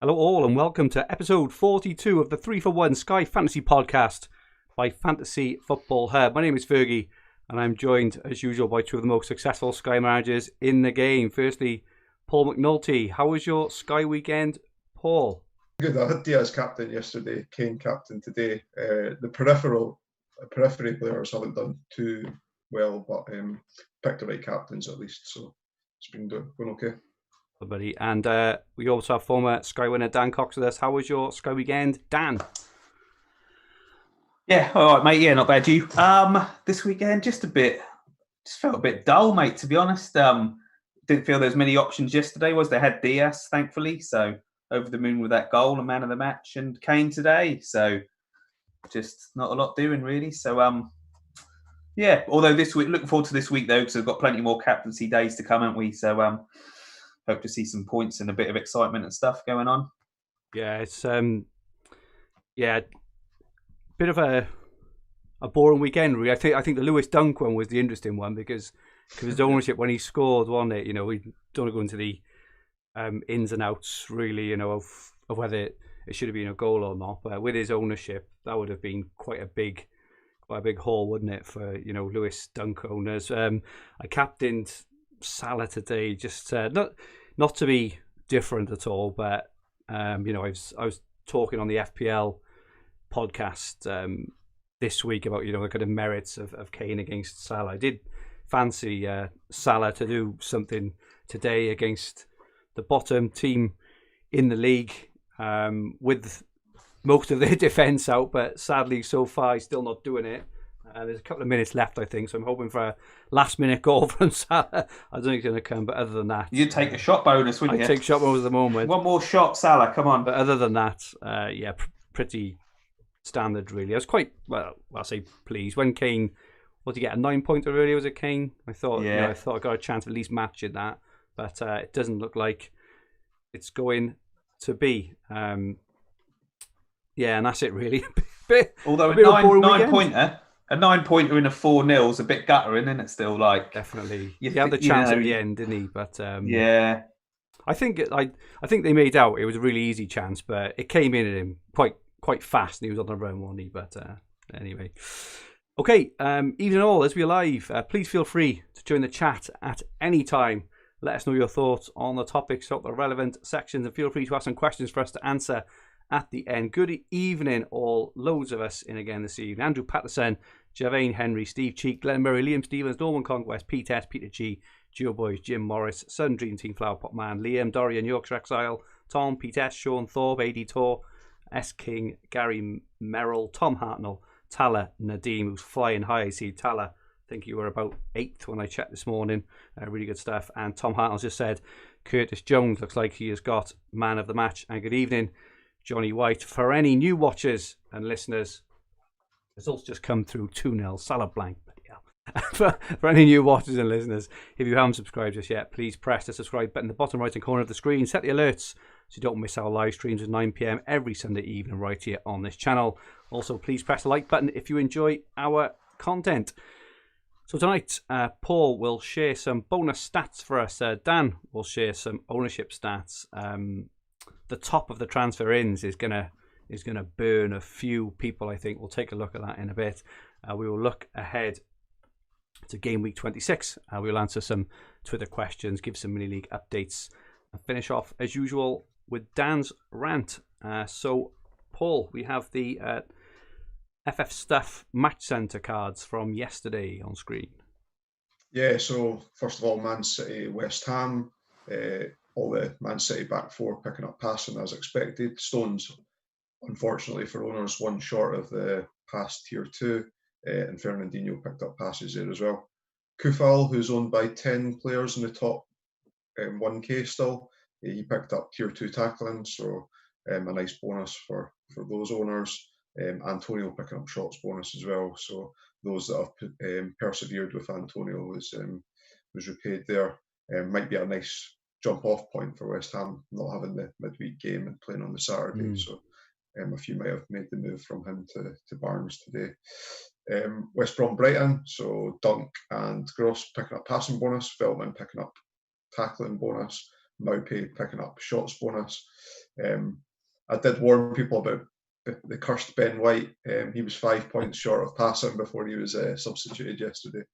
Hello all and welcome to episode 42 of the 3-for-1 Sky Fantasy Podcast by Fantasy Football Hub. My name is Fergie and I'm joined as usual by two of the most successful Sky managers in the game. Firstly, Paul McAnulty. How was your Sky weekend, Paul? Good. I had Diaz captain yesterday, Kane captain today. The periphery players haven't done too well, but picked the right captains at least, so it's been going okay. Buddy. And we also have former Sky winner Dan Cox with us. How was your Sky weekend, Dan? Yeah, all right, mate. Yeah, not bad. You? This weekend, just felt a bit dull, mate. To be honest, didn't feel there's many options yesterday. They had Diaz, thankfully, so over the moon with that goal, a man of the match, and Kane today. So just not a lot doing really. So yeah. Although this week, looking forward to this week though, because we've got plenty more captaincy days to come, haven't we? So hope to see some points and a bit of excitement and stuff going on. Yeah, it's bit of a boring weekend, really. I think the Lewis Dunk one was the interesting one because his ownership when he scored, wasn't it? You know, we don't want to go into the ins and outs, really, you know, of whether it should have been a goal or not. But with his ownership, that would have been quite a big haul, wouldn't it, for, you know, Lewis Dunk owners. I captained Salah today, just not to be different at all, but you know, I was talking on the FPL podcast this week about, you know, the kind of merits of Kane against Salah. I did fancy Salah to do something today against the bottom team in the league with most of their defence out, but sadly so far he's still not doing it. There's a couple of minutes left, I think, so I'm hoping for a last-minute goal from Salah. I don't think it's going to come, but other than that... You'd take a shot bonus, wouldn't you? I'd take shot bonus at the moment. One more shot, Salah, come on. But other than that, pretty standard, really. I was quite, I'll say pleased. When Kane, what did he get, a 9-pointer earlier, was it, Kane? I thought I got a chance of at least matching that, but it doesn't look like it's going to be. And that's it, really. Although a 9-pointer... A 9-pointer in a 4-0 is a bit guttering, isn't it? Still, like definitely, he had the chance at the end, didn't he? But yeah, I think they made out it was a really easy chance, but it came in at him quite fast, and he was on the run, wasn't he? But anyway, okay. Evening all, as we're live, please feel free to join the chat at any time. Let us know your thoughts on the topics of the relevant sections, and feel free to ask some questions for us to answer at the end. Good evening all, loads of us in again this evening. Andrew Patterson, Javane Henry, Steve Cheek, Glenn Murray, Liam Stevens, Norman Conquest, Pete S, Peter G, Geo Boys, Jim Morris, Sun Dream Team, Flower Pot Man, Liam, Dorrian, Yorkshire Exile, Tom, Pete S, Sean Thorpe, AD Tor, S King, Gary Merrill, Tom Hartnell, Tala Nadeem, who's flying high. I see Tala, I think you were about 8th when I checked this morning. Really good stuff. And Tom Hartnell just said Curtis Jones looks like he has got man of the match. And good evening, Johnny White. For any new watchers and listeners, results just come through 2-0, Salah blank. for any new watchers and listeners, if you haven't subscribed just yet, please press the subscribe button in the bottom right hand corner of the screen. Set the alerts so you don't miss our live streams at 9 p.m. every Sunday evening right here on this channel. Also, please press the like button if you enjoy our content. So tonight, Paul will share some bonus stats for us. Dan will share some ownership stats. The top of the transfer ins is gonna burn a few people, I think. We'll take a look at that in a bit. We will look ahead to Gameweek 26. We'll answer some Twitter questions, give some mini league updates, and finish off as usual with Dan's rant. So, Paul, we have the FF Stuff Match Centre cards from yesterday on screen. Yeah. So first of all, Man City, West Ham. All the Man City back four picking up passing as expected. Stones, unfortunately for owners, one short of the past tier 2, and Fernandinho picked up passes there as well. Kufal, who's owned by 10 players in the top 1k still, he picked up tier 2 tackling, so a nice bonus for those owners. Antonio picking up shots bonus as well, so those that have persevered with Antonio was repaid there. Might be a nice jump-off point for West Ham, not having the midweek game and playing on the Saturday. So a few might have made the move from him to Barnes today. West Brom Brighton, so Dunk and Gross picking up passing bonus, Veltman picking up tackling bonus, Maupay picking up shots bonus. I did warn people about the cursed Ben White. He was 5 points short of passing before he was substituted yesterday.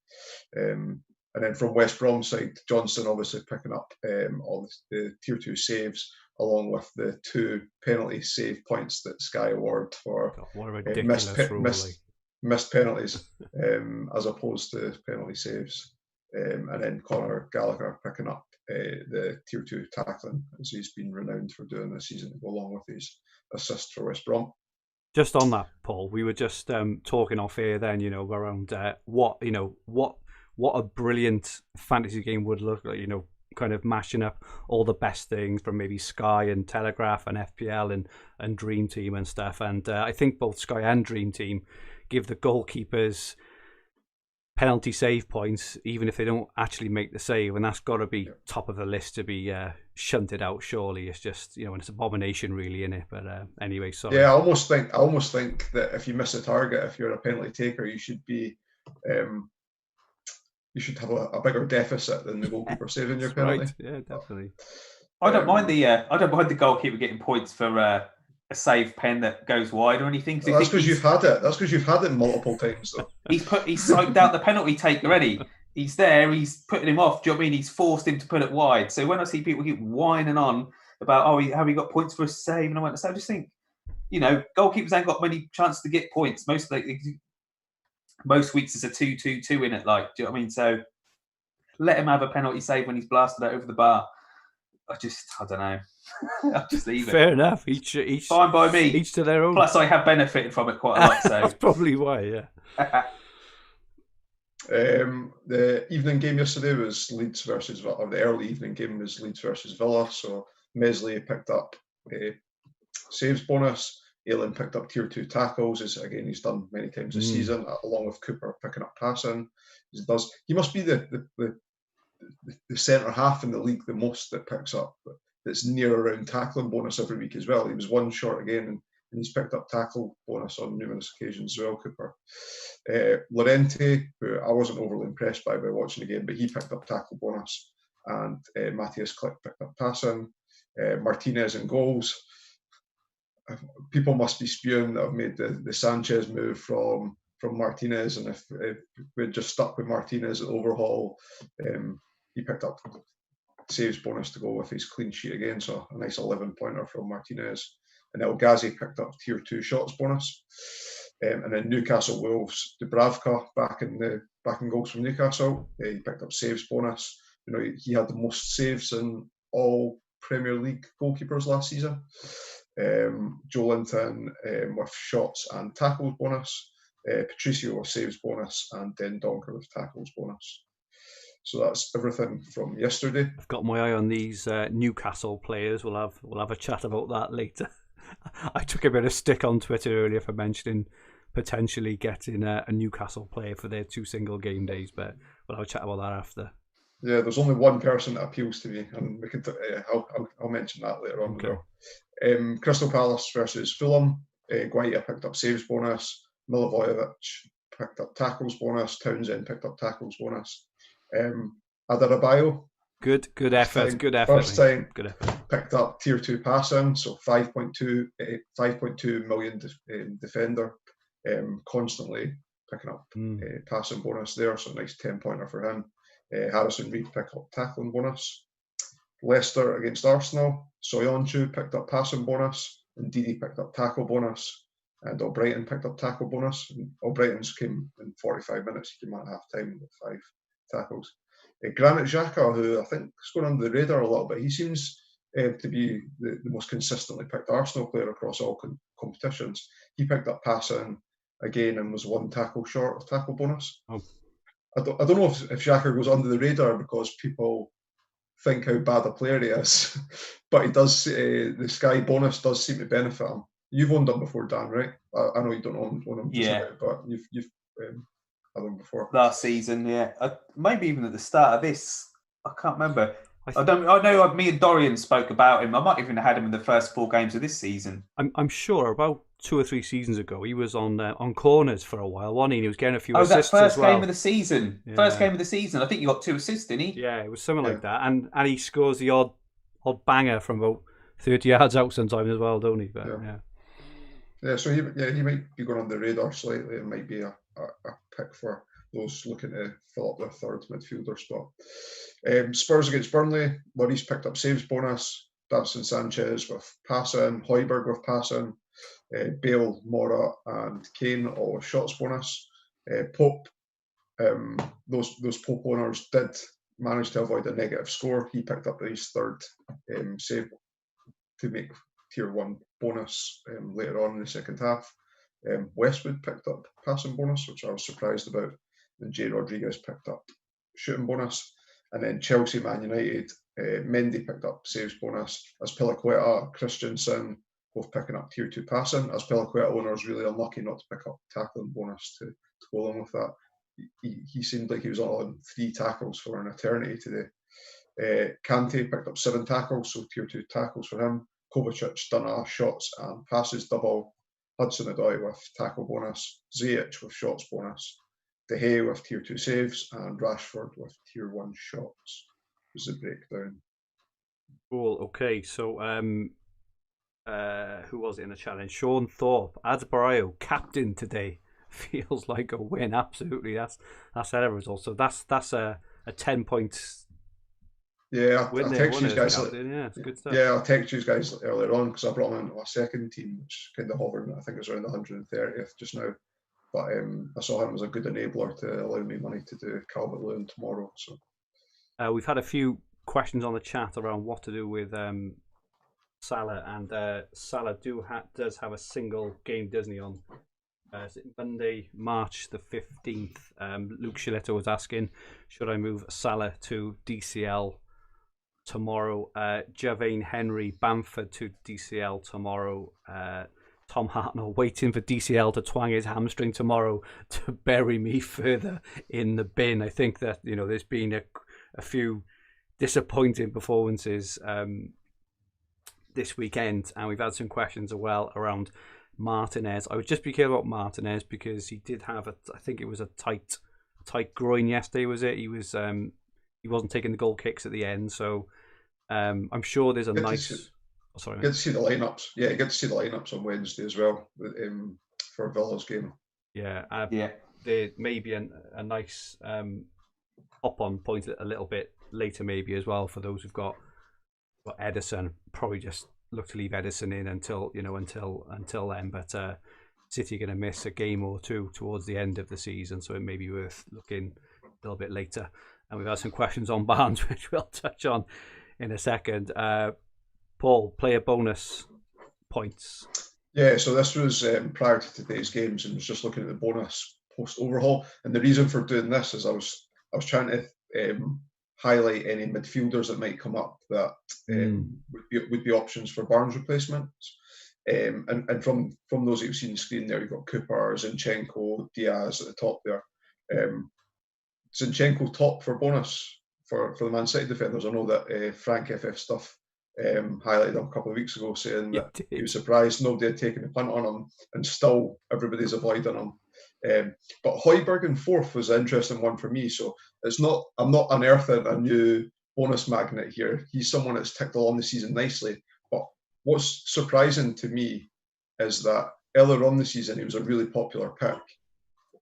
And then from West Brom side, Johnson obviously picking up all the tier 2 saves, along with the 2 penalty save points that Sky award for what a ridiculous missed penalties as opposed to penalty saves. And then Conor Gallagher picking up the tier 2 tackling, as he's been renowned for doing this season, to go along with his assist for West Brom. Just on that, Paul, we were just talking off air then, around what a brilliant fantasy game would look like, kind of mashing up all the best things from maybe Sky and Telegraph and FPL and Dream Team and stuff. And I think both Sky and Dream Team give the goalkeepers penalty save points, even if they don't actually make the save. And that's got to be top of the list to be shunted out, surely. It's just, and it's an abomination really, innit? But anyway, sorry. Yeah, I almost think that if you miss a target, if you're a penalty taker, you should be... you should have a bigger deficit than the goalkeeper saving your penalty. Right. Yeah, definitely. I don't mind the goalkeeper getting points for a save pen that goes wide or anything. Well, that's because you've had it. That's because you've had it multiple times, though. He's psyched out the penalty take already. He's there. He's putting him off. Do you know what I mean? He's forced him to put it wide. So when I see people keep whining on about have he got points for a save, and I just think, goalkeepers ain't got many chances to get points. Most weeks is a 2-2-2 in it, do you know what I mean? So let him have a penalty save when he's blasted out over the bar. I don't know. I'll just leave it. Fair enough. Each fine by me. Each to their own. Plus, I have benefited from it quite a lot. So that's probably why. Yeah. The evening game yesterday was Leeds versus Villa. The early evening game was Leeds versus Villa. So Mesley picked up a saves bonus. Aylan picked up tier 2 tackles, as again he's done many times this season, along with Cooper picking up passing. He must be the centre half in the league the most that picks up, that's near around tackling bonus every week as well. He was one short again, and he's picked up tackle bonus on numerous occasions as well, Cooper. Llorente, who I wasn't overly impressed by watching the game, but he picked up tackle bonus, and Matthias Klick picked up passing. Martinez in goals. People must be spewing that I've made the Sanchez move from Martinez, and if we'd just stuck with Martinez at overhaul, he picked up saves bonus to go with his clean sheet again, so a nice 11-pointer from Martinez. And El Ghazi picked up tier 2 shots bonus. And then Newcastle Wolves, Dubravka back in goals from Newcastle. He picked up saves bonus. He had the most saves in all Premier League goalkeepers last season. Joe Linton with shots and tackles bonus, Patricio with saves bonus, and then Donker with tackles bonus. So that's everything from yesterday. I've got my eye on these Newcastle players. We'll have a chat about that later. I took a bit of stick on Twitter earlier for mentioning potentially getting a Newcastle player for their 2 single game days, but we'll have a chat about that after. Yeah, there's only one person that appeals to me, and we can. I'll mention that later on. Okay. Crystal Palace versus Fulham. Guaita picked up saves bonus. Milivojevic picked up tackles bonus. Townsend picked up tackles bonus. Adarabayo. Good effort. First time. Good effort. Picked up tier 2 passing, so 5.2 million defender. Constantly picking up passing bonus there, so nice 10-pointer for him. Harrison Reed picked up tackling bonus. Leicester against Arsenal. Soyuncu picked up passing bonus. And Didi picked up tackle bonus. And Albrighton picked up tackle bonus. And Albrighton's came in 45 minutes. He came at half time with 5 tackles. Granit Xhaka, who I think is going under the radar a little bit, he seems to be the most consistently picked Arsenal player across all competitions. He picked up passing again and was 1 tackle short of tackle bonus. Oh. I don't know if Xhaka goes under the radar because people think how bad a player he is, but he does. The Sky bonus does seem to benefit him. You've owned him before, Dan, right? I know you don't own him, but you've had him before. Last season, yeah. Maybe even at the start of this, I can't remember. I know me and Dorrian spoke about him. I might even have had him in the first 4 games of this season. I'm sure about 2 or 3 seasons ago, he was on corners for a while, wasn't he? And he was getting a few assists as well. That first game of the season. Yeah. First game of the season. I think he got 2 assists, didn't he? Yeah, it was something like that. And he scores the odd odd banger from about 30 yards out sometimes as well, don't he? But, yeah. So he might be going on the radar slightly. It might be a pick for those looking to fill up their third midfielder spot. Spurs against Burnley. Lloris picked up saves bonus. Davinson Sanchez with passing. Højbjerg with passing. Bale, Mora, and Kane all with shots bonus. Pope. Those Pope owners did manage to avoid a negative score. He picked up his third save to make tier 1 bonus later on in the second half. Westwood picked up passing bonus, which I was surprised about. And Jay Rodriguez picked up shooting bonus. And then Chelsea, Man United, Mendy picked up saves bonus. Azpilicueta, Christensen, both picking up tier 2 passing. Azpilicueta owners really unlucky not to pick up tackling bonus to go along with that. He seemed like he was on 3 tackles for an eternity today. Kante picked up 7 tackles, so tier 2 tackles for him. Kovacic done a shots and passes double. Hudson-Odoi with tackle bonus. Ziyech with shots bonus. De Gea with tier 2 saves, and Rashford with tier 1 shots. Was the breakdown. Cool. Okay, so who was it in the challenge? Sean Thorpe, Adebayo, captain today. Feels like a win. Absolutely, that's a result. So that's a 10 points. Yeah, I text you guys. Yeah, it's good stuff. Yeah, I text you guys earlier on because I brought him into my second team, which kind of hovered. I think it was around the 130th just now. But I saw him as a good enabler to allow me money to do Calvert-Lewin tomorrow. So we've had a few questions on the chat around what to do with Salah, and Salah does have a single game, doesn't he, on Monday, March the 15th. Luke Shilletta was asking, should I move Salah to DCL tomorrow? Javane Henry, Bamford to DCL tomorrow. Tom Hartnell waiting for DCL to twang his hamstring tomorrow to bury me further in the bin. I think that, there's been a few disappointing performances this weekend, and we've had some questions as well around Martinez. I would just be careful about Martinez because he did have I think it was a tight groin yesterday, was it? He wasn't taking the goal kicks at the end, so I'm sure there's a nice. Sorry, get to see the lineups. Yeah, get to see the lineups on Wednesday as well for Villa's game. Yeah, there may be a nice hop on point a little bit later, maybe as well for those who've got Ederson. Probably just look to leave Ederson in until then. But City are going to miss a game or two towards the end of the season, so it may be worth looking a little bit later. And we've had some questions on Barnes, which we'll touch on in a second. Paul, player bonus points. Yeah, so this was prior to today's games, and was just looking at the bonus post overhaul. And the reason for doing this is I was trying to highlight any midfielders that might come up that would be options for Barnes replacements. And from those that you've seen on the screen there, you've got Cooper, Zinchenko, Diaz at the top there. Zinchenko top for bonus for the Man City defenders. I know that Frank FF stuff highlighted him a couple of weeks ago, saying that he was surprised nobody had taken the punt on him, and still everybody's avoiding him. But Højbjerg in fourth was an interesting one for me. So I'm not unearthing a new bonus magnet here. He's someone that's ticked along the season nicely. But what's surprising to me is that earlier on the season he was a really popular pick.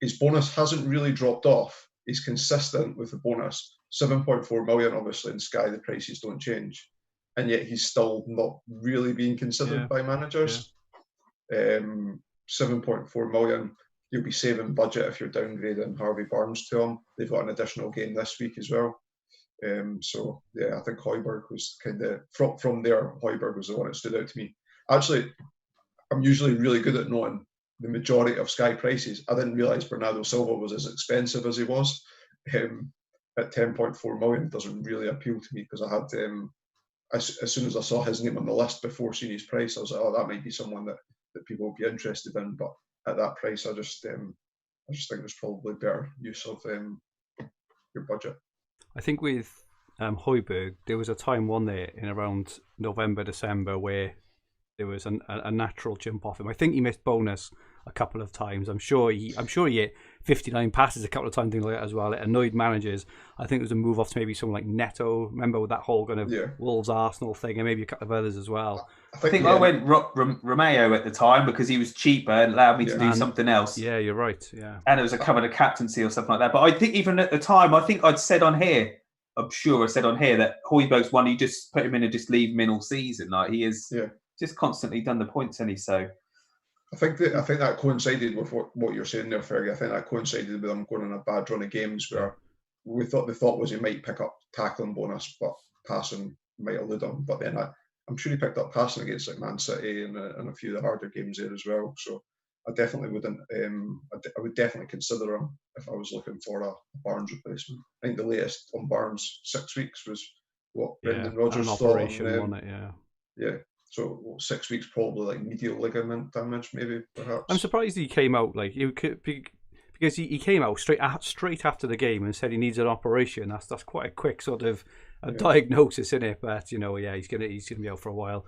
His bonus hasn't really dropped off. He's consistent with the bonus. 7.4 million, obviously, in Sky the prices don't change. And yet he's still not really being considered by managers. 7.4 million. You'll be saving budget if you're downgrading Harvey Barnes to him. They've got an additional game this week as well. So I think Højbjerg was kind of from there. Højbjerg was the one that stood out to me. Actually, I'm usually really good at knowing the majority of Sky prices. I didn't realise Bernardo Silva was as expensive as he was. At 10.4 million, it doesn't really appeal to me because I had as soon as I saw his name on the list before seeing his price, I was like, oh, that might be someone that people will be interested in. But at that price, I just think there's probably better use of your budget. I think with Højbjerg, there was a time in around November, December where there was a natural jump off him. I think he missed bonus a couple of times. I'm sure he hit 59 passes a couple of times, things like that as well. It annoyed managers. I think it was a move off to maybe someone like Neto. Remember with that whole kind of Wolves Arsenal thing, and maybe a couple of others as well. I think I went Romeo at the time because he was cheaper and allowed me to do something else. Yeah, you're right. Yeah, and it was a cover to captaincy or something like that. But I think even at the time, I think I'd said on here. I'm sure I said on here that Højbjerg's one. You just put him in and just leave him in all season. Like he is just constantly done the points, and so. I think that coincided with what you're saying there, Fergie. I think that coincided with him going on a bad run of games where the thought was he might pick up tackling bonus, but passing might elude him. But then I'm sure he picked up passing against like Man City and a few of the harder games there as well. So I definitely wouldn't. I would definitely consider him if I was looking for a Barnes replacement. I think the latest on Barnes 6 weeks was what Brendan Rodgers thought. Operation, wasn't it? Yeah. So 6 weeks, probably like medial ligament damage, maybe perhaps. I'm surprised he came out because he came out straight after the game and said he needs an operation. That's quite a quick sort of diagnosis, isn't it? But he's gonna be out for a while.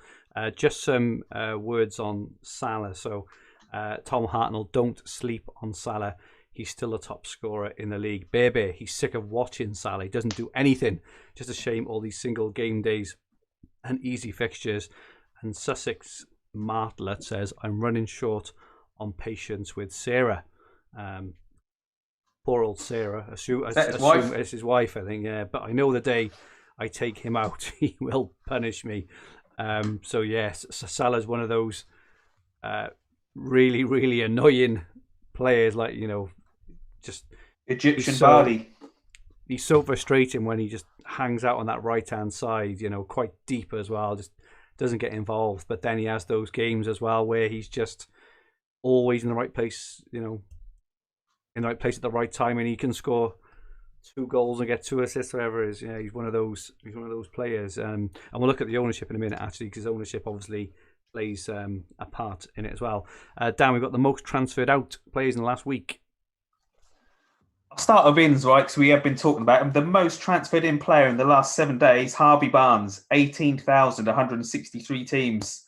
Just some words on Salah. So Tom Hartnell, don't sleep on Salah. He's still a top scorer in the league. Bebe, he's sick of watching Salah. He doesn't do anything. Just a shame all these single game days and easy fixtures. And Sussex Martlet says, I'm running short on patience with Sarah. Poor old Sarah. Assume it's his wife, I think, yeah. But I know the day I take him out, he will punish me. So, yes, Salah's one of those really, really annoying players, like, just... Egyptian body. He's so frustrating when he just hangs out on that right-hand side, quite deep as well, just doesn't get involved. But then he has those games as well where he's just always in the right place, in the right place at the right time, and he can score 2 goals and get 2 assists, whatever it is. Yeah, he's one of those players. And we'll look at the ownership in a minute, actually, because ownership obviously plays a part in it as well. Dan, we've got the most transferred out players in the last week. I'll start with ins, right, because we have been talking about him. The most transferred in player in the last 7 days, Harvey Barnes, 18,163 teams.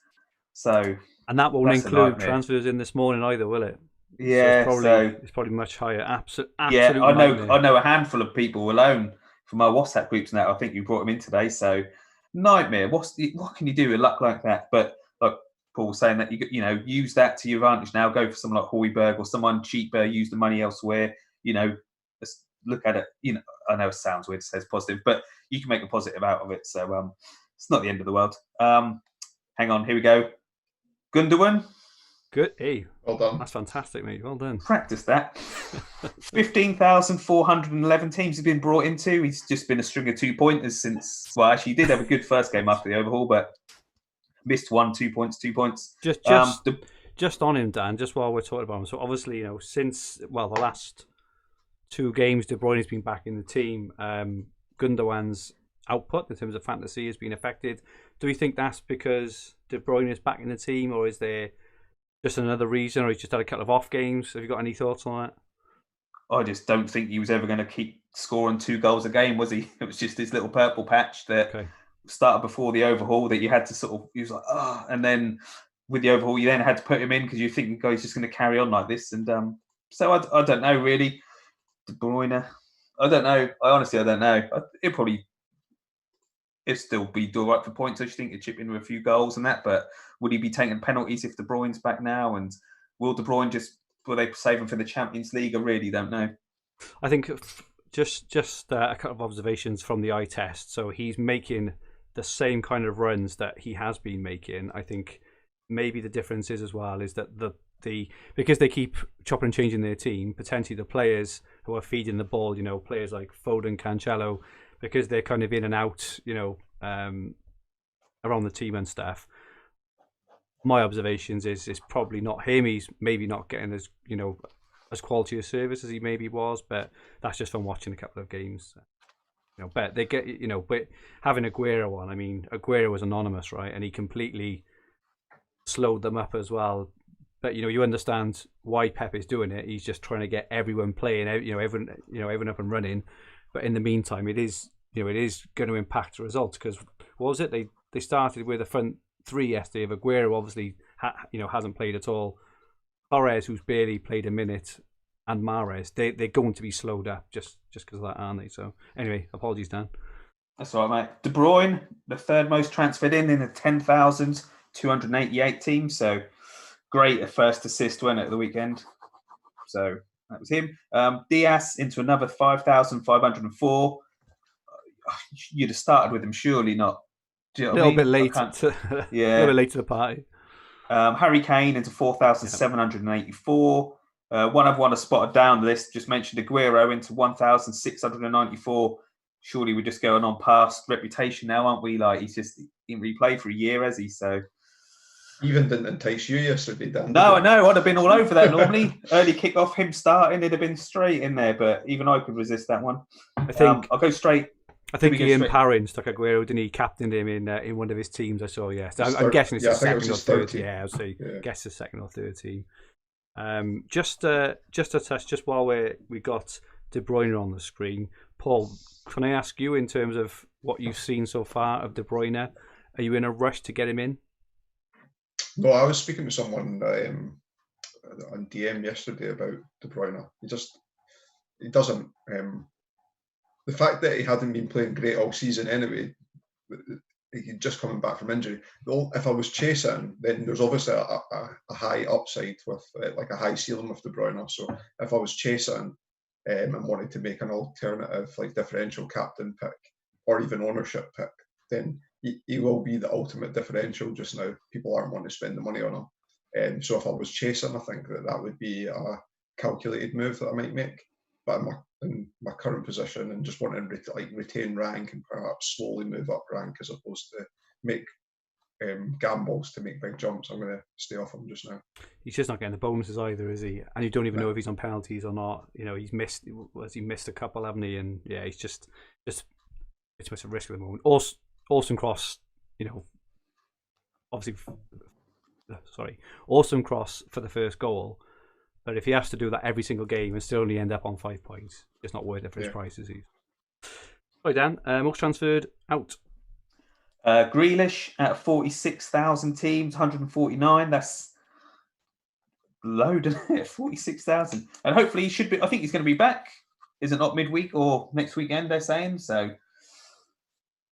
So, and that won't include transfers in this morning either, will it? Yeah, it's probably much higher. Absolutely. Yeah, I know a handful of people alone from our WhatsApp groups now. I think you brought them in today. So, nightmare. What can you do with luck like that? But like Paul was saying, that you use that to your advantage now. Go for someone like Højbjerg or someone cheaper. Use the money elsewhere. Let's look at it. I know it sounds weird to say it's positive, but you can make a positive out of it. So it's not the end of the world. Hang on, here we go. Gundogan. Good. Hey, well done. That's fantastic, mate. Well done. Practice that. 15,411 teams have been brought into. He's just been a string of 2-pointers since. Well, actually, he did have a good first game after the overhaul, but missed 2 points. Just on him, Dan. Just while we're talking about him. So obviously, since the last 2 games, De Bruyne's been back in the team. Gundogan's output in terms of fantasy has been affected. Do we think that's because De Bruyne is back in the team, or is there just another reason, or he's just had a couple of off games? Have you got any thoughts on that? I just don't think he was ever going to keep scoring 2 goals a game, was he? It was just this little purple patch that started before the overhaul that you had to sort of, he was like, and then with the overhaul, you then had to put him in because you think the guy's just going to carry on like this. And so I don't know, really. De Bruyne, I don't know. I don't know. It'd still be all right for points. I just think he'd chip in with a few goals and that. But would he be taking penalties if De Bruyne's back now? And will De Bruyne will they save him for the Champions League? I really don't know. I think just a couple of observations from the eye test. So he's making the same kind of runs that he has been making. I think maybe the difference is as well is that because they keep chopping and changing their team, potentially the players who are feeding the ball, players like Foden, Cancelo, because they're kind of in and out, around the team and stuff. My observations is probably not him. He's maybe not getting as quality of service as he maybe was, but that's just from watching a couple of games. But they get, but having Aguero on, I mean, Aguero was anonymous, right? And he completely slowed them up as well. But you understand why Pep is doing it. He's just trying to get everyone playing, everyone up and running. But in the meantime, it is going to impact the results because what was it? They started with a front 3 yesterday. Of Aguero obviously hasn't played at all Torres, who's barely played a minute, and Mahrez, they're going to be slowed up just because of that, aren't they? So anyway, apologies, Dan. That's all right, mate. De Bruyne, the third most transferred in the 10,288 team. So great first assist, wasn't it, at the weekend? So that was him. Diaz into another 5,504. You'd have started with him, surely not. Do you know A little what I bit mean? late. Yeah. A little bit late to the party. Harry Kane into 4,784. One I've won a spotted down the list, just mentioned Aguero into 1,694. Surely we're just going on past reputation now, aren't we? Like, he's just didn't really play for a year, has he? So Even didn't entice you yesterday, Dan. no, I know. I'd have been all over that normally. Early kick-off, him starting, it'd have been straight in there, but even I could resist that one. I think I'll go straight. I think Ian Parrin stuck Aguero, didn't he? Captained him in one of his teams. I saw. Yeah, so I'm guessing it's the second or third. Yeah, I'll say guess the second or third team. Just a touch, just while we got De Bruyne on the screen, Paul. Can I ask you, in terms of what you've seen so far of De Bruyne, are you in a rush to get him in? No, I was speaking to someone on DM yesterday about De Bruyne. He doesn't. The fact that he hadn't been playing great all season anyway, he just coming back from injury. If I was chasing, then there's obviously a high upside with like a high ceiling with De Bruyne. So if I was chasing and wanted to make an alternative, like differential captain pick or even ownership pick, then he will be the ultimate differential just now. People aren't wanting to spend the money on him. So if I was chasing, I think that would be a calculated move that I might make. But in my current position and just wanting to retain rank and perhaps slowly move up rank as opposed to make gambles to make big jumps, I'm going to stay off him just now. He's just not getting the bonuses either, is he? And you don't even know if he's on penalties or not. You know, he's missed a couple, haven't he? And yeah, he's just it's much a risk at the moment. Awesome cross, you know, obviously, awesome cross for the first goal. But if he has to do that every single game and still only end up on 5 points, it's not worth it for his price, is he? Right, Dan, most transferred out. Grealish at 46,000 teams, 149. That's load, isn't it? 46,000. And hopefully he should be, I think he's going to be back. Is it not midweek or next weekend, they're saying? So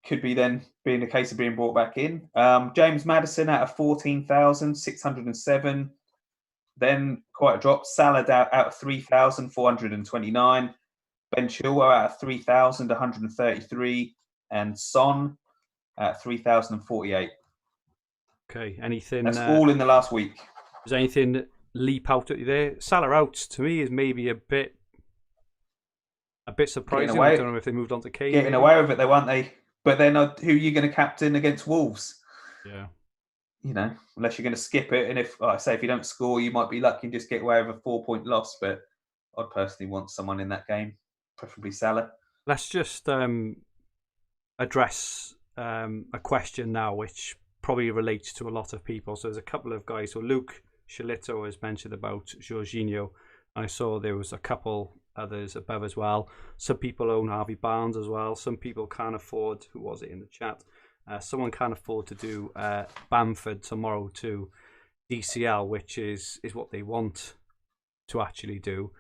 could be then being a case of being brought back in. James Maddison out of 14,607. Then quite a drop. Salah out of 3,429. Ben Chilwell out of 3,133. And Son at 3,048. Okay, anything? That's all in the last week. Does anything leap out at you there? Salah out to me is maybe a bit surprising. I don't know if they moved on to Kane. Getting away with it, though, aren't they? But then who are you going to captain against Wolves? Yeah. You know, unless you're going to skip it. And if you don't score, you might be lucky and just get away with a 4-point loss. But I'd personally want someone in that game, preferably Salah. Let's just address a question now, which probably relates to a lot of people. So there's a couple of guys. So Luke Shalito has mentioned about Jorginho. I saw there was a couple others above as well. Some people own Harvey Barnes as well. Some people can't afford, who was it in the chat? Someone can't afford to do Bamford tomorrow to DCL, which is what they want to actually do.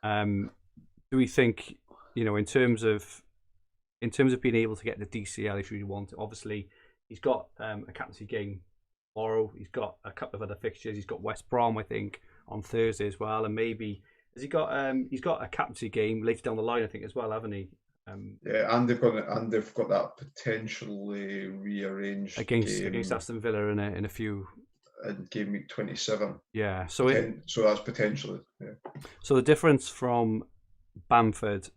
Do we think, you know, in terms of being able to get the DCL if you really want it? Obviously, he's got a captaincy game tomorrow. He's got a couple of other fixtures. He's got West Brom, I think, on Thursday as well, and maybe has he got? He's got a captaincy game later down the line, I think, as well, haven't he? Yeah, and they've got that potentially rearranged against Aston Villa in a few in Gameweek 27. Yeah, so that's potentially. Yeah. So the difference from Bamford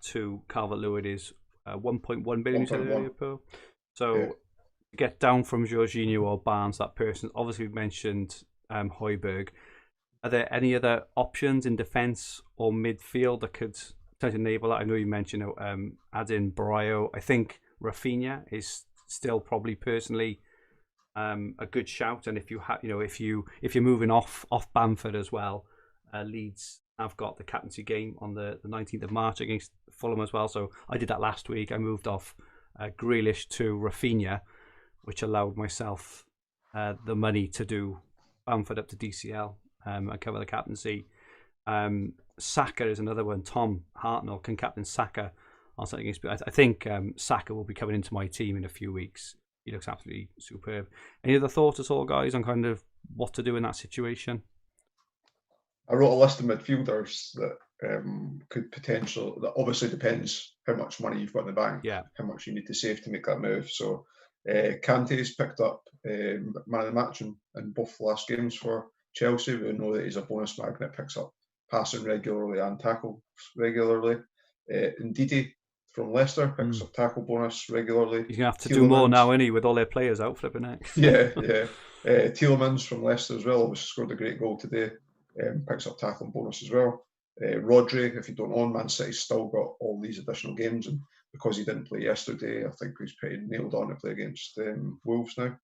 to Calvert-Lewin is 1.1 billion. 1.1. So to get down from Jorginho or Barnes, that person obviously we mentioned Højbjerg. Are there any other options in defence or midfield that could enable that? I know you mentioned add in Brio. I think Rafinha is still probably personally a good shout. And if you're moving off Bamford as well, Leeds have got the captaincy game on the 19th of March against Fulham as well. So I did that last week. I moved off Grealish to Rafinha, which allowed myself the money to do Bamford up to DCL. and cover the captaincy. Saka is another one. Tom Hartnell can captain Saka on something. I think Saka will be coming into my team in a few weeks. He looks absolutely superb. Any other thoughts at all, guys, on kind of what to do in that situation? I wrote a list of midfielders that could potentially. That obviously depends how much money you've got in the bank, how much you need to save to make that move. So Kante's picked up man of the match in both last games for Chelsea. We know that he's a bonus magnet, picks up passing regularly and tackle regularly. Ndidi from Leicester picks up tackle bonus regularly. He's going to have to do more now, isn't he, with all their players out flipping it? Yeah. Tielemans from Leicester as well, obviously scored a great goal today, picks up tackling bonus as well. Rodri, if you don't own, Man City's still got all these additional games, and because he didn't play yesterday, I think he's pretty nailed on to play against Wolves now.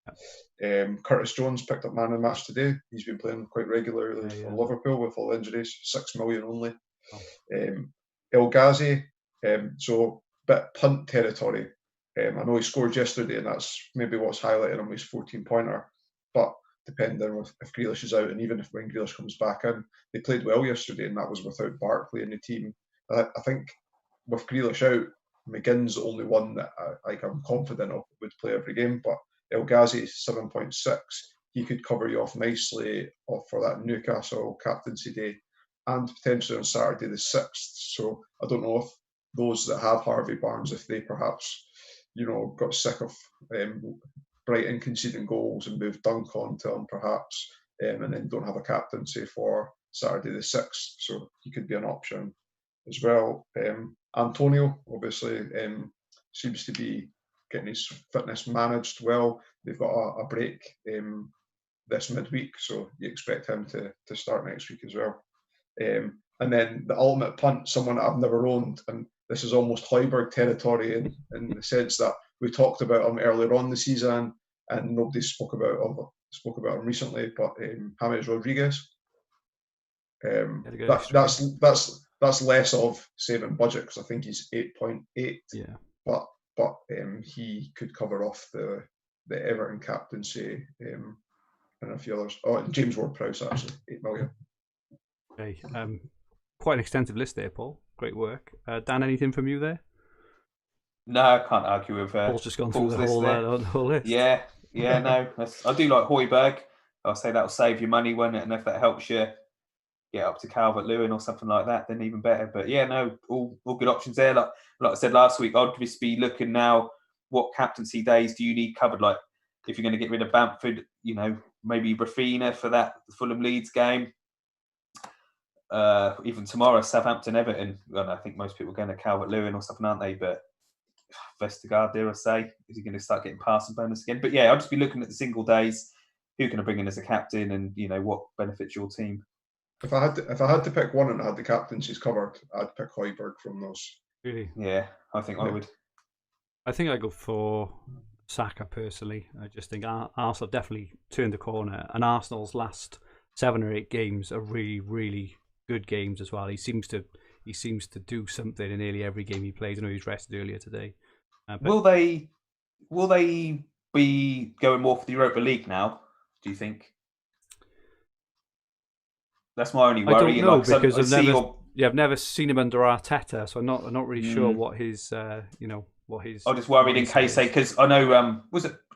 Curtis Jones picked up man of the match today. He's been playing quite regularly for Liverpool with all injuries, 6 million only. El Ghazi, so bit punt territory. I know he scored yesterday, and that's maybe what's highlighting him, his 14-pointer. But depending on if Grealish is out, and even if when Grealish comes back in, they played well yesterday, and that was without Barkley in the team. I think with Grealish out, McGinn's the only one that I'm confident of would play every game. But El Ghazi, 7.6, he could cover you off nicely for that Newcastle captaincy day, and potentially on Saturday the 6th. So I don't know if those that have Harvey Barnes, if they perhaps, got sick of Brighton conceding goals and moved Dunk on to him perhaps, and then don't have a captaincy for Saturday the 6th. So he could be an option as well. Antonio, obviously, seems to be getting his fitness managed well. They've got a break this midweek, so you expect him to start next week as well. And then the ultimate punt, someone that I've never owned, and this is almost Højbjerg territory in the sense that we talked about him earlier on the season and nobody spoke about him recently, but James Rodriguez. That's less of saving budget because I think he's 8.8. Yeah. But he could cover off the Everton captaincy and a few others. Oh, and James Ward-Prowse actually, 8 million. Okay. Quite an extensive list there, Paul. Great work. Dan, anything from you there? No, I can't argue with Paul's just gone through the whole list. Yeah, no. I do like Højbjerg. I'll say that'll save you money, won't it? And if that helps you get up to Calvert-Lewin or something like that, then even better. But yeah, no, all good options there. Like I said last week, I'd just be looking now, what captaincy days do you need covered? Like if you're going to get rid of Bamford, maybe Rafinha for that Fulham Leeds game. Even tomorrow, Southampton, Everton. Well, I think most people are going to Calvert-Lewin or something, aren't they? But Vestergaard, dare I say, is he going to start getting passing bonus again? But yeah, I'll just be looking at the single days. Who can I bring in as a captain, and what benefits your team? If I had to pick one and I had the captaincies covered, I'd pick Højbjerg from those. Really? Yeah, I think I would. I think I go for Saka personally. I just think Arsenal definitely turned the corner, and Arsenal's last 7 or 8 games are really, really good games as well. He seems to do something in nearly every game he plays. I know he was rested earlier today. Will they be going more for the Europa League now? Do you think? That's my only worry. I don't know because I've never seen him under Arteta, so I'm not really sure what his what his. I'm just worried in case because I know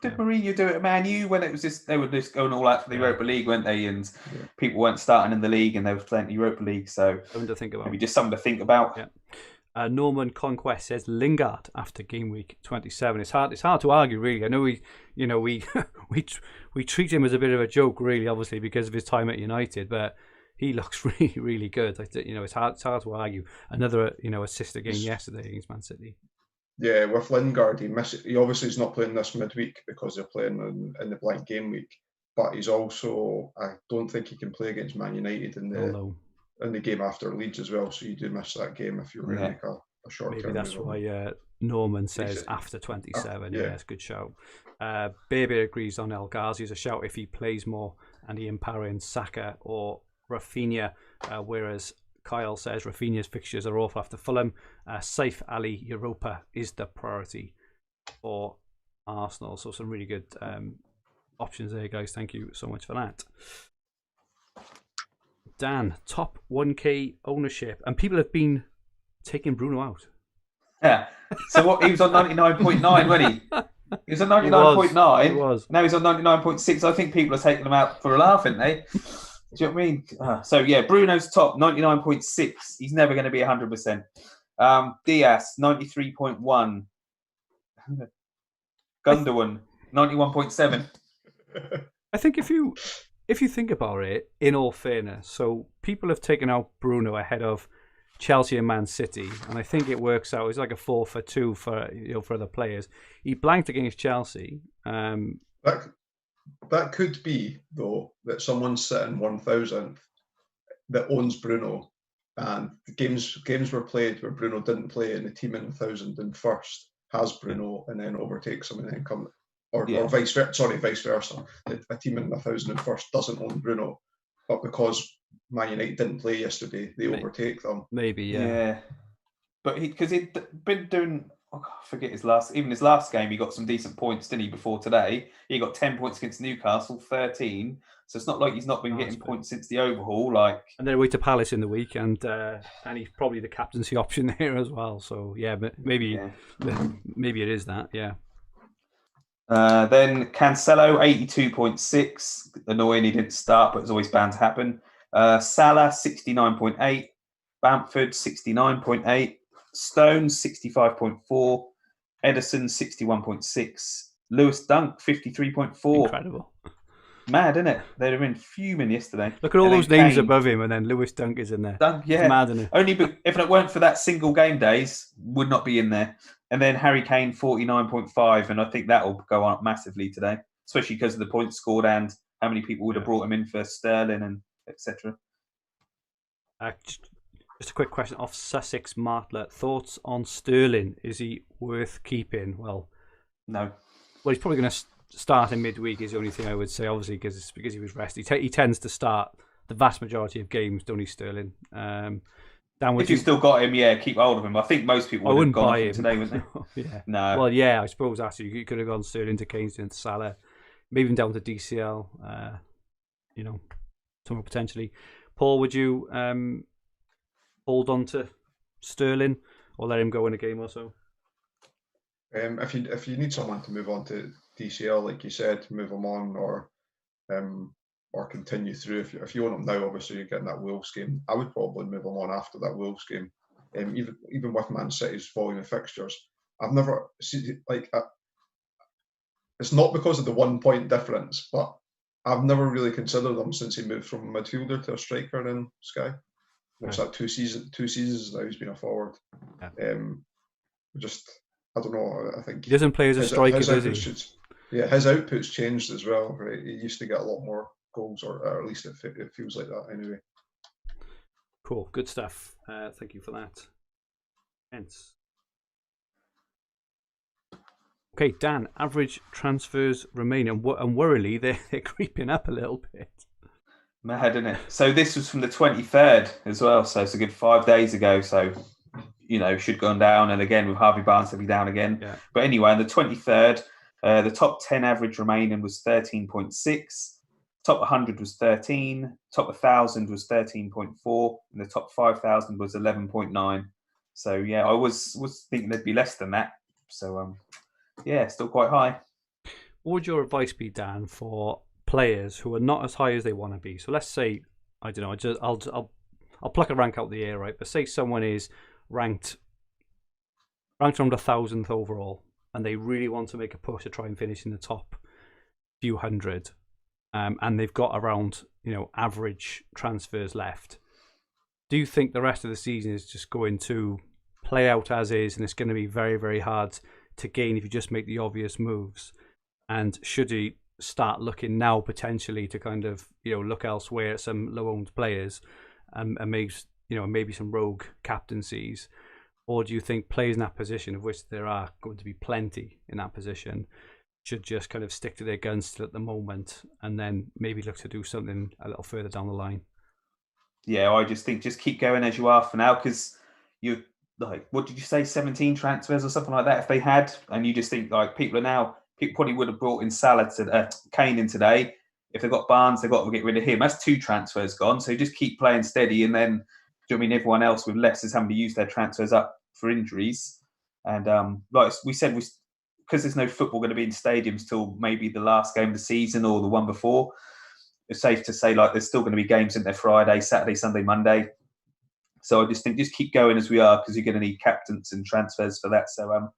did Mourinho do it at Man U when it was just they were just going all out for the Europa League, weren't they? And people weren't starting in the league, and they were playing the Europa League, so something to think about. Maybe just something to think about. Yeah. Norman Conquest says Lingard after game week 27. It's hard to argue, really. I know we treat him as a bit of a joke, really, obviously because of his time at United, but he looks really, really good. It's hard to argue. Another assist again yesterday against Man City. Yeah, with Lingard, he obviously is not playing this midweek because they're playing in the blank game week. But he's also, I don't think he can play against Man United in the game after Leeds as well. So you do miss that game if you're going to make a short term. Maybe that's why Norman says after 27. Yeah, it's a good shout. Baby agrees on El Ghazi as a shout if he plays more and he empowering Saka or Rafinha, whereas Kyle says Rafinha's fixtures are off after Fulham. Saif Ali Europa is the priority for Arsenal. So some really good options there, guys. Thank you so much for that. Dan, top 1K ownership, and people have been taking Bruno out. Yeah. So what? He was on 99.9, wasn't he? He was on 99.9. He was. Now he's on 99.6. I think people are taking him out for a laugh, aren't they? Do you know what I mean? So yeah, Bruno's top 99.6. He's never going to be 100%. Diaz 93.1. Gundogan 91.7. I think if you think about it, in all fairness, so people have taken out Bruno ahead of Chelsea and Man City, and I think it works out. It's like a 4-for-2 for for other players. He blanked against Chelsea. That could be though that someone's sitting 1,000th that owns Bruno, and the games were played where Bruno didn't play, and the team in 1,001st has Bruno and then overtakes him and then come. Or vice versa. A team in 1,001st doesn't own Bruno, but because Man United didn't play yesterday, they overtake them. Maybe, yeah. But because he'd been doing, I forget his last game, he got some decent points, didn't he? Before today, he got 10 points against Newcastle, 13. So it's not like he's not been getting points since the overhaul. And then away to Palace in the week, and he's probably the captaincy option there as well. So yeah, but maybe it is that. Yeah. Then Cancelo 82.6. Annoying he didn't start, but it's always bound to happen. Salah 69.8. Bamford 69.8. Stones 65.4. Edison 61.6. Lewis Dunk 53.4. Incredible. Mad, isn't it? They'd have been fuming yesterday. Look at all those names above him, and then Lewis Dunk is in there. Dunk, yeah. It's mad, isn't it? Only if it weren't for that single game days, would not be in there. And then Harry Kane 49.5, and I think that will go up massively today, especially because of the points scored and how many people would have brought him in for Sterling and etc. Just a quick question off Sussex Martlet. Thoughts on Sterling? Is he worth keeping? Well, no. Well, he's probably going to start in midweek is the only thing I would say, obviously, because he was rested. He tends to start the vast majority of games, don't he, Sterling? Dan, if you still got him, keep hold of him. I think most people would have gone off him today, wouldn't they? Yeah. No. Well, yeah, I suppose actually you could have gone Sterling to Kane to Salah, maybe even down to DCL, somewhere potentially. Paul, would you hold on to Sterling or let him go in a game or so? If you need someone to move on to DCL, like you said, move him on or continue through. If you want him now, obviously you're getting that Wolves game. I would probably move him on after that Wolves game. Even with Man City's volume of fixtures, I've never seen it's not because of the 1 point difference, but I've never really considered him since he moved from a midfielder to a striker in Sky. What's that? 2 seasons now he's been a forward. Yeah. I don't know. I think he doesn't play as a striker, does he? His output's changed as well. Right? He used to get a lot more goals, or at least it feels like that anyway. Cool, good stuff. Thank you for that. Hence. Okay, Dan. Average transfers remain, and worryingly, they're creeping up a little bit. Mad, isn't it? So this was from the 23rd as well. So it's a good 5 days ago. So should go down, and again with Harvey Barnes to be down again. Yeah. But anyway, on the 23rd, the top 10 average remaining was 13.6. Top 100 was 13. Top 1,000 was 13.4, and the top 5,000 was 11.9. So I was thinking there'd be less than that. So still quite high. What would your advice be, Dan, for players who are not as high as they want to be? So let's say, I don't know, I'll pluck a rank out the air, right? But say someone is ranked around 1,000th overall, and they really want to make a push to try and finish in the top few hundred, and they've got around average transfers left. Do you think the rest of the season is just going to play out as is, and it's going to be very, very hard to gain if you just make the obvious moves? And should he start looking now potentially to kind of look elsewhere at some low-owned players, and maybe some rogue captaincies? Or do you think players in that position, of which there are going to be plenty in that position, should just kind of stick to their guns still at the moment, and then maybe look to do something a little further down the line? Yeah, I just think just keep going as you are for now, because you what did you say, 17 transfers or something like that if they had, and you just think people probably would have brought in Kane in today. if they've got Barnes, they've got to get rid of him. That's 2 transfers gone. So just keep playing steady, and then, do you know what I mean, everyone else with less is having to use their transfers up for injuries. And like we said, because there's no football going to be in stadiums till maybe the last game of the season or the one before, it's safe to say like there's still going to be games in there Friday, Saturday, Sunday, Monday. So I just think just keep going as we are, because you're going to need captains and transfers for that. So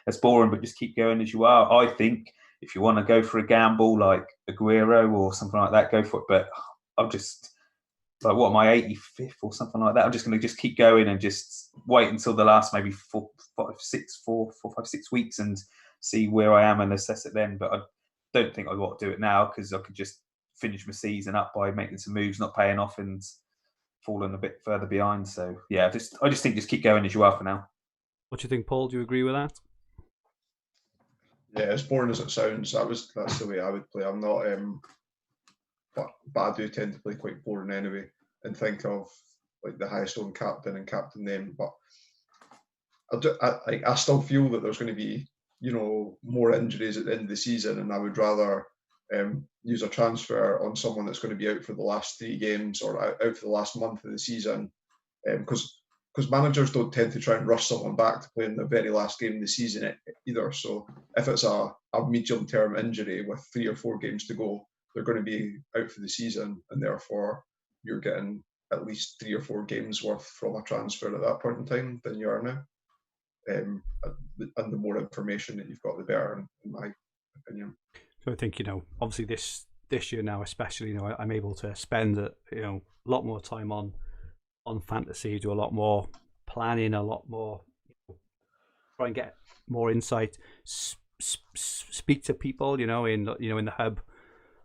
it's boring, but just keep going as you are. I think if you want to go for a gamble like Aguero or something like that, go for it. But I'm just like, what am I, 85th or something like that? I'm just going to just keep going and just wait until the last maybe 4, 5, 6 weeks and see where I am and assess it then. But I don't think I want to do it now, because I could just finish my season up by making some moves, not paying off, and falling a bit further behind. So yeah, I just think just keep going as you are for now. What do you think, Paul? Do you agree with that? Yeah, as boring as it sounds, that's the way I would play. I'm not, but I do tend to play quite boring anyway, and think of like the highest owned captain and captain them. But I still feel that there's going to be, you know, more injuries at the end of the season, and I would rather use a transfer on someone that's going to be out for the last 3 games or out for the last month of the season, because managers don't tend to try and rush someone back to play in the very last game of the season either. So if it's a medium-term injury with 3 or 4 games to go, they're going to be out for the season, and therefore you're getting at least 3 or 4 games worth from a transfer at that point in time than you are now. And the more information that you've got, the better, in my opinion. So I think, you know, obviously this year now, especially, you know, I'm able to spend a lot more time on fantasy, do a lot more planning, a lot more, try and get more insight, speak to people, in the hub,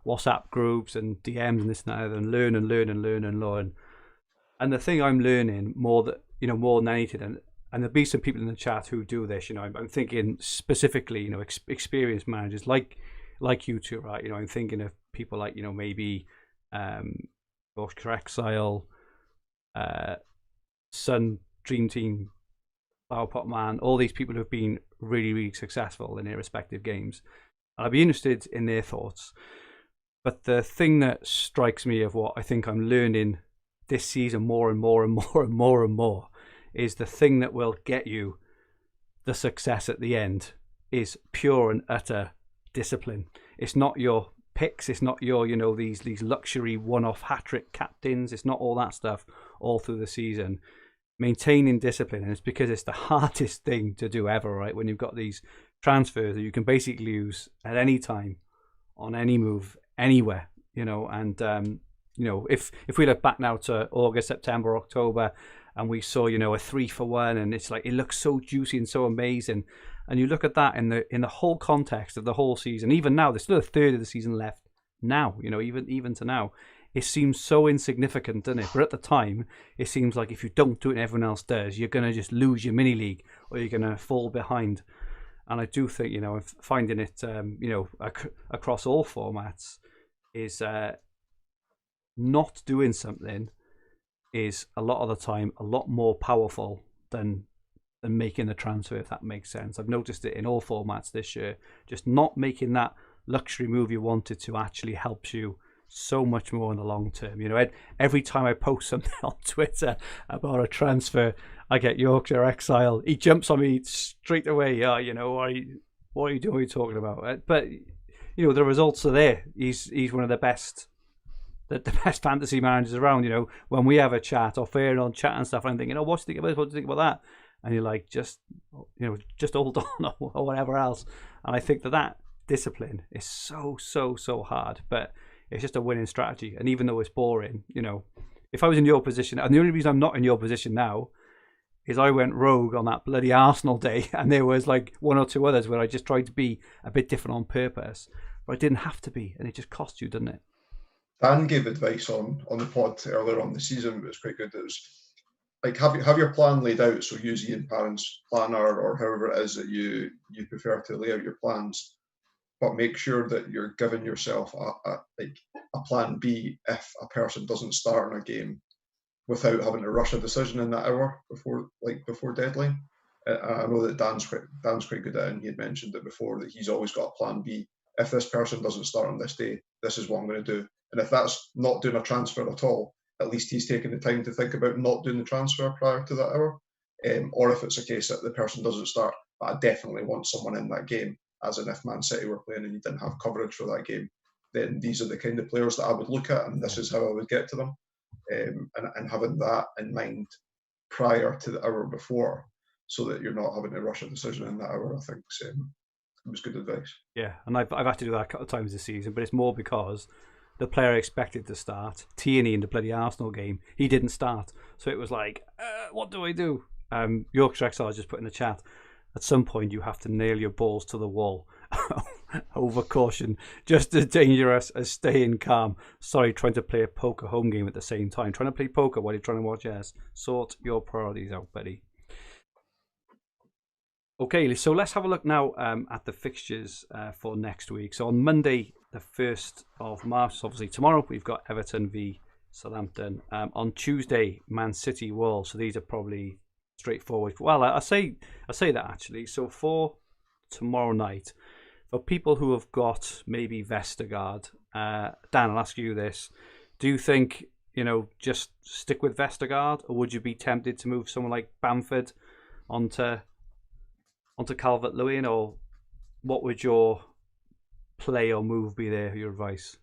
WhatsApp groups and DMs and this and that, and learn. And the thing I'm learning more than anything, and there'll be some people in the chat who do this, I'm thinking specifically, experienced managers like you two, right? I'm thinking of people like, maybe Oscar Exile, Sun, Dream Team, Flower Pot Man, all these people who've been really, really successful in their respective games. And I'd be interested in their thoughts. But the thing that strikes me of what I think I'm learning this season more and more is the thing that will get you the success at the end is pure and utter discipline. It's not your picks, it's not your, these luxury one-off hat-trick captains, it's not all that stuff all through the season. Maintaining discipline, and it's because it's the hardest thing to do ever, right? When you've got these transfers that you can basically use at any time, on any move, anywhere, and if we look back now to August, September, October, and we saw, a 3-for-1, and it's like, it looks so juicy and so amazing. And you look at that in the whole context of the whole season, even now, there's still a third of the season left now, even to now. It seems so insignificant, doesn't it? But at the time, it seems like if you don't do it and everyone else does, you're going to just lose your mini league, or you're going to fall behind. And I do think, finding it, across all formats is not doing something is a lot of the time a lot more powerful than making the transfer, if that makes sense. I've noticed it in all formats this year. Just not making that luxury move you wanted to actually helps you so much more in the long term. Every time I post something on Twitter about a transfer, I get Yorkshire Exile. He jumps on me straight away. Yeah, what are you doing? What are you talking about? But the results are there. He's one of the best fantasy managers around. When we have a chat or fair on chat and stuff, I'm thinking, what do you think about this? What do you think about that? And you're like, just hold on or whatever else. And I think that discipline is so hard, but it's just a winning strategy. And even though it's boring, if I was in your position, and the only reason I'm not in your position now is I went rogue on that bloody Arsenal day, and there was like 1 or 2 others where I just tried to be a bit different on purpose, but I didn't have to be, and it just cost you, didn't it? Dan gave advice on the pod earlier on the season, but it's quite good. It was like, have your plan laid out, so use Ian Parent's planner or however it is that you prefer to lay out your plans, but make sure that you're giving yourself a plan B if a person doesn't start in a game, without having to rush a decision in that hour before deadline. I know that Dan's quite good at it, and he had mentioned it before, that he's always got a plan B if this person doesn't start on this day, this is what I'm going to do. And if that's not doing a transfer at all, at least he's taken the time to think about not doing the transfer prior to that hour. Or if it's a case that the person doesn't start, but I definitely want someone in that game, as in if Man City were playing and you didn't have coverage for that game, then these are the kind of players that I would look at, and this is how I would get to them. And having that in mind prior to the hour before, so that you're not having to rush a decision in that hour, I think it was good advice. Yeah, and I've had to do that a couple of times this season, but it's more because the player expected to start. Tierney in the bloody Arsenal game, he didn't start. So it was like, what do I do? Yorkshire XR just put in the chat, at some point you have to nail your balls to the wall. Over caution, just as dangerous as staying calm. Sorry, trying to play a poker home game at the same time. Trying to play poker while you're trying to watch us. Sort your priorities out, buddy. Okay, so let's have a look now at the fixtures for next week. So on Monday, the 1st of March, obviously tomorrow, we've got Everton v Southampton. On Tuesday, Man City Wolves. So these are probably straightforward. Well, I say that actually. So for tomorrow night, for people who have got maybe Vestergaard, Dan, I'll ask you this. Do you think, just stick with Vestergaard, or would you be tempted to move someone like Bamford onto Calvert-Lewin, or what would your play or move be there, your advice?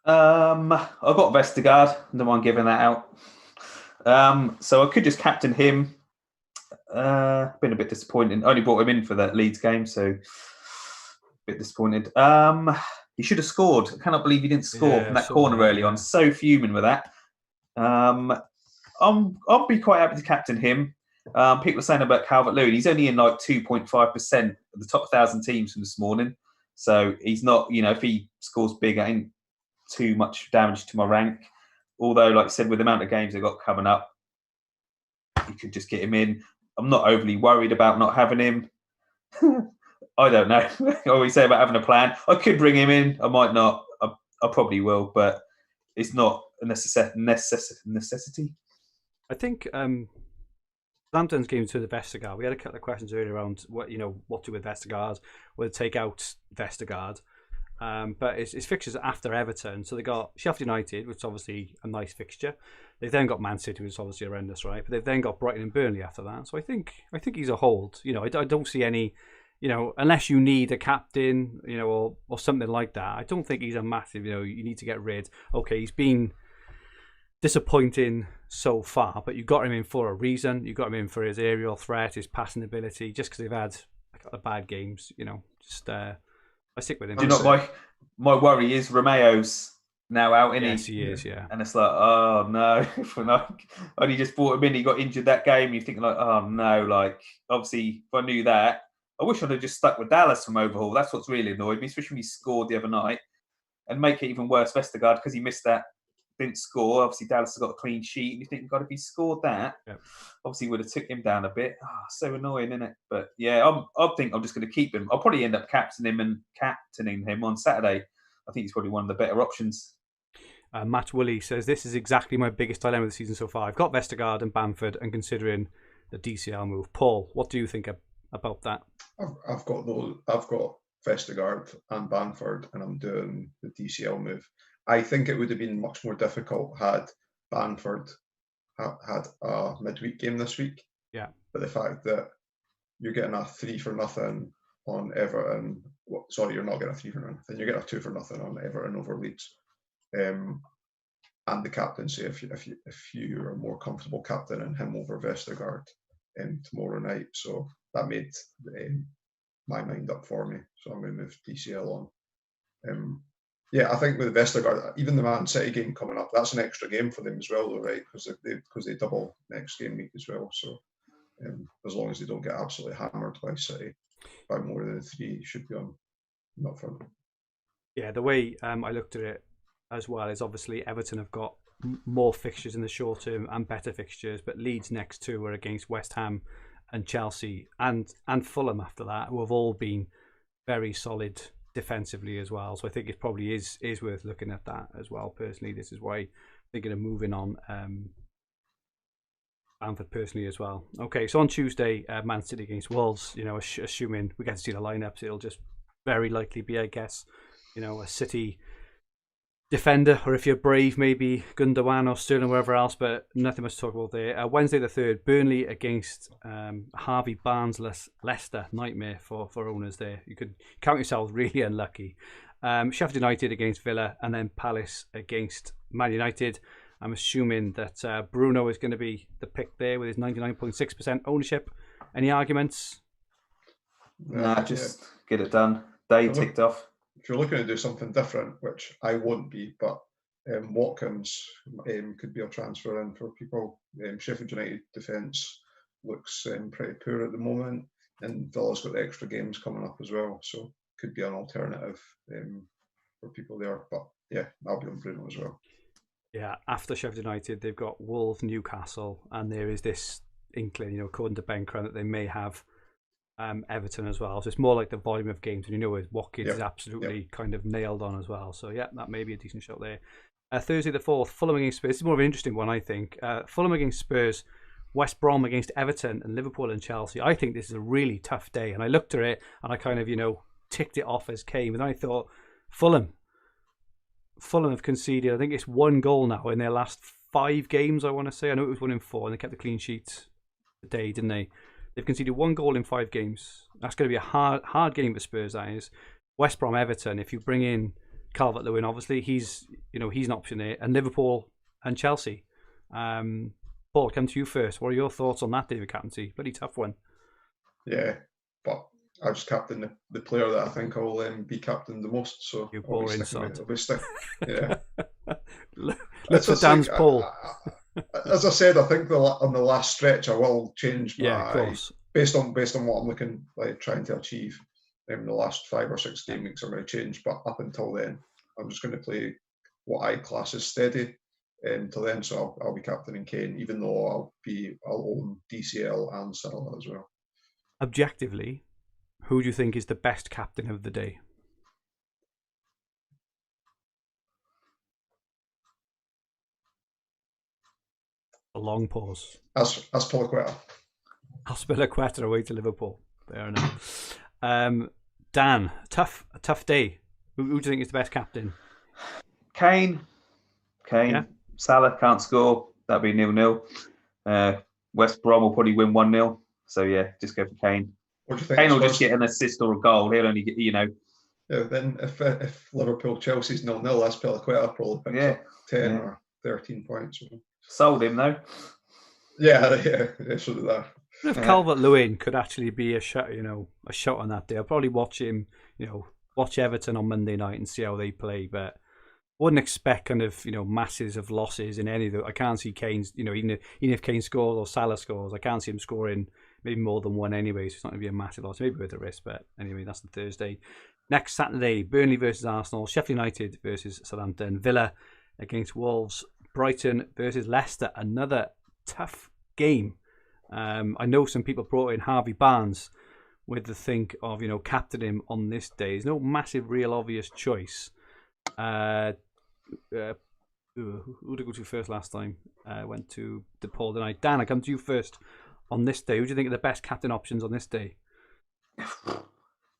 I've got Vestergaard. Don't mind giving that out. So I could just captain him. Been a bit disappointed. Only brought him in for that Leeds game, so a bit disappointed. He should have scored. I cannot believe he didn't score from that corner early on. So fuming with that. I'll be quite happy to captain him. People are saying about Calvert-Lewin, he's only in like 2.5% of the top 1,000 teams from this morning. So he's not, if he scores big, it ain't too much damage to my rank. Although, like I said, with the amount of games they've got coming up, you could just get him in. I'm not overly worried about not having him. I don't know. I always say about having a plan. I could bring him in. I might not. I probably will, but it's not a necessity. I think Southampton's game to the Vestergaard. We had a couple of questions earlier around what do with Vestergaard, whether to take out Vestergaard. But it's fixtures after Everton, so they got Sheffield United, which is obviously a nice fixture. They've then got Man City, which is obviously horrendous, right? But they've then got Brighton and Burnley after that. So I think he's a hold. I don't see any, unless you need a captain, or something like that. I don't think he's a massive. You need to get rid. Okay, he's been disappointing so far, but you got him in for a reason. You got him in for his aerial threat, his passing ability. Just because they've had a couple of bad games, I stick with him. Do you know my worry is Romeo's now out, isn't he? Yes, he is, yeah. And it's like, oh no, only just brought him in, he got injured that game. You're thinking like, oh no, like obviously if I knew that, I wish I'd have just stuck with Dallas from overhaul. That's what's really annoyed me, especially when he scored the other night. And make it even worse, Vestergaard, because he missed that, didn't score. Obviously Dallas has got a clean sheet, and you think, God, if he scored that, obviously would have took him down a bit. So annoying, isn't it? But yeah, I think I'm just going to keep him. I'll probably end up captaining him on Saturday. I think he's probably one of the better options. Matt Woolley says, this is exactly my biggest dilemma of the season so far. I've got Vestergaard and Bamford, and considering the DCL move. Paul, what do you think about that? I've got Vestergaard and Bamford, and I'm doing the DCL move. I think it would have been much more difficult had Bamford had a midweek game this week. Yeah. But the fact that you're getting a 3-0 on Everton, you're not getting a 3-0. You're getting a 2-0 on Everton over Leeds. And the captaincy, if you are more comfortable captaining him over Vestergaard tomorrow night, so that made my mind up for me. So I'm going to move DCL on. Yeah, I think with Vestergaard, even the Man City game coming up, that's an extra game for them as well, though, right? Because they double next game week as well. So as long as they don't get absolutely hammered by City by more than 3, he should be on up front. Yeah, the way I looked at it as well is obviously Everton have got more fixtures in the short term and better fixtures, but Leeds next 2 are against West Ham and Chelsea and Fulham after that, who have all been very solid defensively as well. So I think it probably is worth looking at that as well. Personally, this is why I'm thinking of moving on Bamford personally as well. Okay, so on Tuesday, Man City against Wolves. Assuming we get to see the lineups, it'll just very likely be, I guess, a City defender, or if you're brave, maybe Gundogan or Sterling, wherever else, but nothing much to talk about there. Wednesday the 3rd, Burnley against Harvey Barnes, Leicester. Nightmare for owners there. You could count yourself really unlucky. Sheffield United against Villa, and then Palace against Man United. I'm assuming that Bruno is going to be the pick there with his 99.6% ownership. Any arguments? Nah, just get it done. Day ticked off. If you're looking to do something different, which I won't be, but Watkins could be a transfer in for people. Sheffield United defence looks pretty poor at the moment, and Villa's got the extra games coming up as well, so could be an alternative for people there. But yeah, I'll be on Bruno as well. Yeah, after Sheffield United, they've got Wolves, Newcastle, and there is this inkling, according to Ben Crumb, that they may have Everton as well. So it's more like the volume of games, and Watkins is absolutely kind of nailed on as well. So yeah, that may be a decent shot there. Thursday the 4th, Fulham against Spurs. This is more of an interesting one, I think. Fulham against Spurs, West Brom against Everton, and Liverpool and Chelsea. I think this is a really tough day, and I looked at it and I kind of ticked it off as came, and then I thought Fulham have conceded, I think it's 1 goal now in their last 5 games, I want to say. I know it was 1 in 4, and they kept the clean sheet today, didn't they? They've conceded 1 goal in 5 games. That's going to be a hard game for Spurs, that is. West Brom, Everton, if you bring in Calvert-Lewin, obviously, he's an option there. And Liverpool and Chelsea. Paul, come to you first. What are your thoughts on that, David Captaincy? Pretty tough one. Yeah, but I was captain the player that I think I'll be captain the most. So you boring sod. Yeah. Look for Dan's poll. As I said, I think on the last stretch I will change my, of course. based on what I'm trying to achieve in the last 5 or 6 game weeks. I'm going to change, but up until then, I'm just going to play what I class as steady until then. So I'll be captaining Kane, even though I'll own DCL and Salah as well. Objectively, who do you think is the best captain of the day? A long pause. Aspilicueta. Aspilicueta away to Liverpool. Fair enough. Dan, a tough day. Who do you think is the best captain? Kane. Yeah. Salah can't score. That'd be 0-0. West Brom will probably win 1-0. So yeah, just go for Kane. What do you think? Kane will just get an assist or a goal. He'll only get, Yeah, then if Liverpool Chelsea's 0-0, Aspilicueta probably picks up 10 or 13 points. Sold him though. Yeah, so did that. If Calvert-Lewin could actually be a shot on that day, I'll probably watch him. Watch Everton on Monday night and see how they play. But wouldn't expect kind of masses of losses in any of the. I can't see Kane's. Even if Kane scores or Salah scores, I can't see him scoring maybe more than 1 anyway. So it's not going to be a massive loss. Maybe with a risk, but anyway, that's the Thursday. Next Saturday, Burnley versus Arsenal, Sheffield United versus Southampton, Villa against Wolves, Brighton versus Leicester. Another tough game. I know some people brought in Harvey Barnes with the think of captain him on this day. There's no massive, real obvious choice. Who did I go to first last time? I went to Paul tonight. Dan, I come to you first on this day. Who do you think are the best captain options on this day?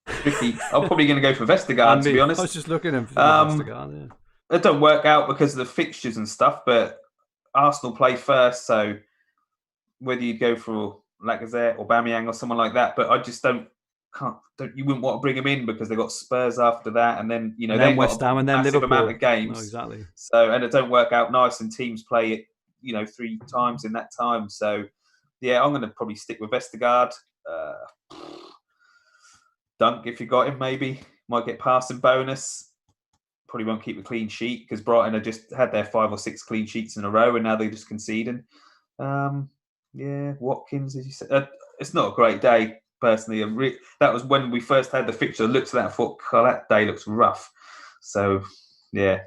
Tricky. I'm probably going to go for Vestergaard, to be honest. I was just looking at Vestergaard. Yeah. It don't work out because of the fixtures and stuff, but Arsenal play first, so whether you'd go for Lacazette or Aubameyang or someone like that, but I just you wouldn't want to bring them in because they've got Spurs after that, and then then West Ham and then Liverpool amount of games. No, exactly. So and it don't work out nice, and teams play it 3 times in that time. So yeah, I'm going to probably stick with Vestergaard. Dunk if you got him, maybe might get passing bonus. Probably won't keep a clean sheet because Brighton have just had their 5 or 6 clean sheets in a row, and now they're just conceding. Watkins, as you said, it's not a great day personally. That was when we first had the fixture. I looked at that and thought, God, that day looks rough. So yeah,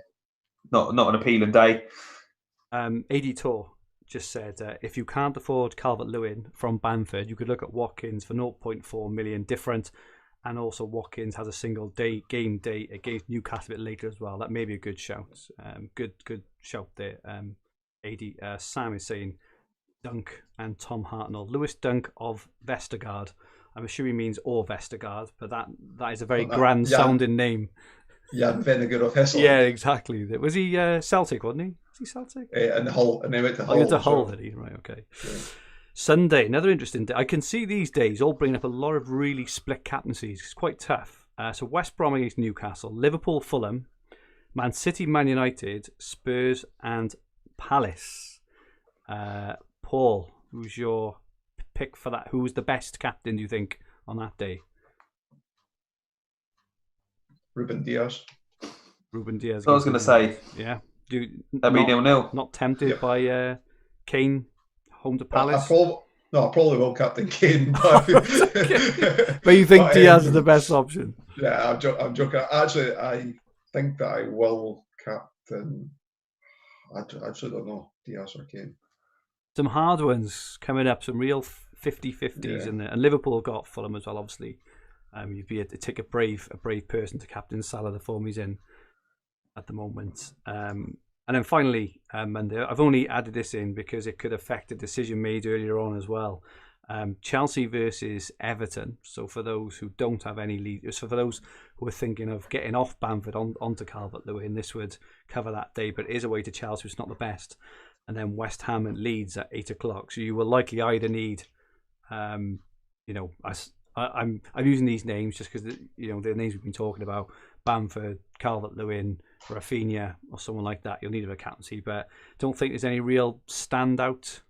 not an appealing day. AD Tour just said if you can't afford Calvert-Lewin from Bamford, you could look at Watkins for 0.4 million different. And also Watkins has a single game day against Newcastle a bit later as well. That may be a good shout. Good shout there. Sam is saying Dunk and Tom Hartnell. Lewis Dunk of Vestergaard. I'm assuming he means or Vestergaard, but that is a very Not that- grand Jan- sounding name. Jan Vennegoor of Hessel. Yeah, exactly. Was he Celtic, wasn't he? Was he Celtic? And Hull, and they went to Hull. Oh, you're to as Hull, well. did he? Right, okay. Yeah. Sunday, another interesting day. I can see these days all bringing up a lot of really split captaincies. It's quite tough. So West Brom against Newcastle, Liverpool, Fulham, Man City, Man United, Spurs, and Palace. Paul, who's your pick for that? Who was the best captain, do you think, on that day? Ruben Diaz. Ruben Diaz. I was going to say, yeah. that'd be 0-0. Not tempted by Kane home to Palace? I probably will captain Kane. But, but you think Diaz is the best option? Yeah, I'm joking. Actually, I think that I will captain. I actually don't know, Diaz or Kane. Some hard ones coming up, some real 50-50s in there. And Liverpool got Fulham as well, obviously. You'd be to take a brave person to captain Salah, the form he's in at the moment. And then finally, Monday, I've only added this in because it could affect a decision made earlier on as well. Chelsea versus Everton. So for those who don't have any lead, so for those who are thinking of getting off Bamford onto Calvert-Lewin, this would cover that day, but it is away to Chelsea, which is not the best. And then West Ham and Leeds at 8 o'clock. So you will likely either need, I'm using these names just because the names we've been talking about: Bamford, Calvert-Lewin, Rafinha, or someone like that. You'll need a captaincy, but don't think there's any real standout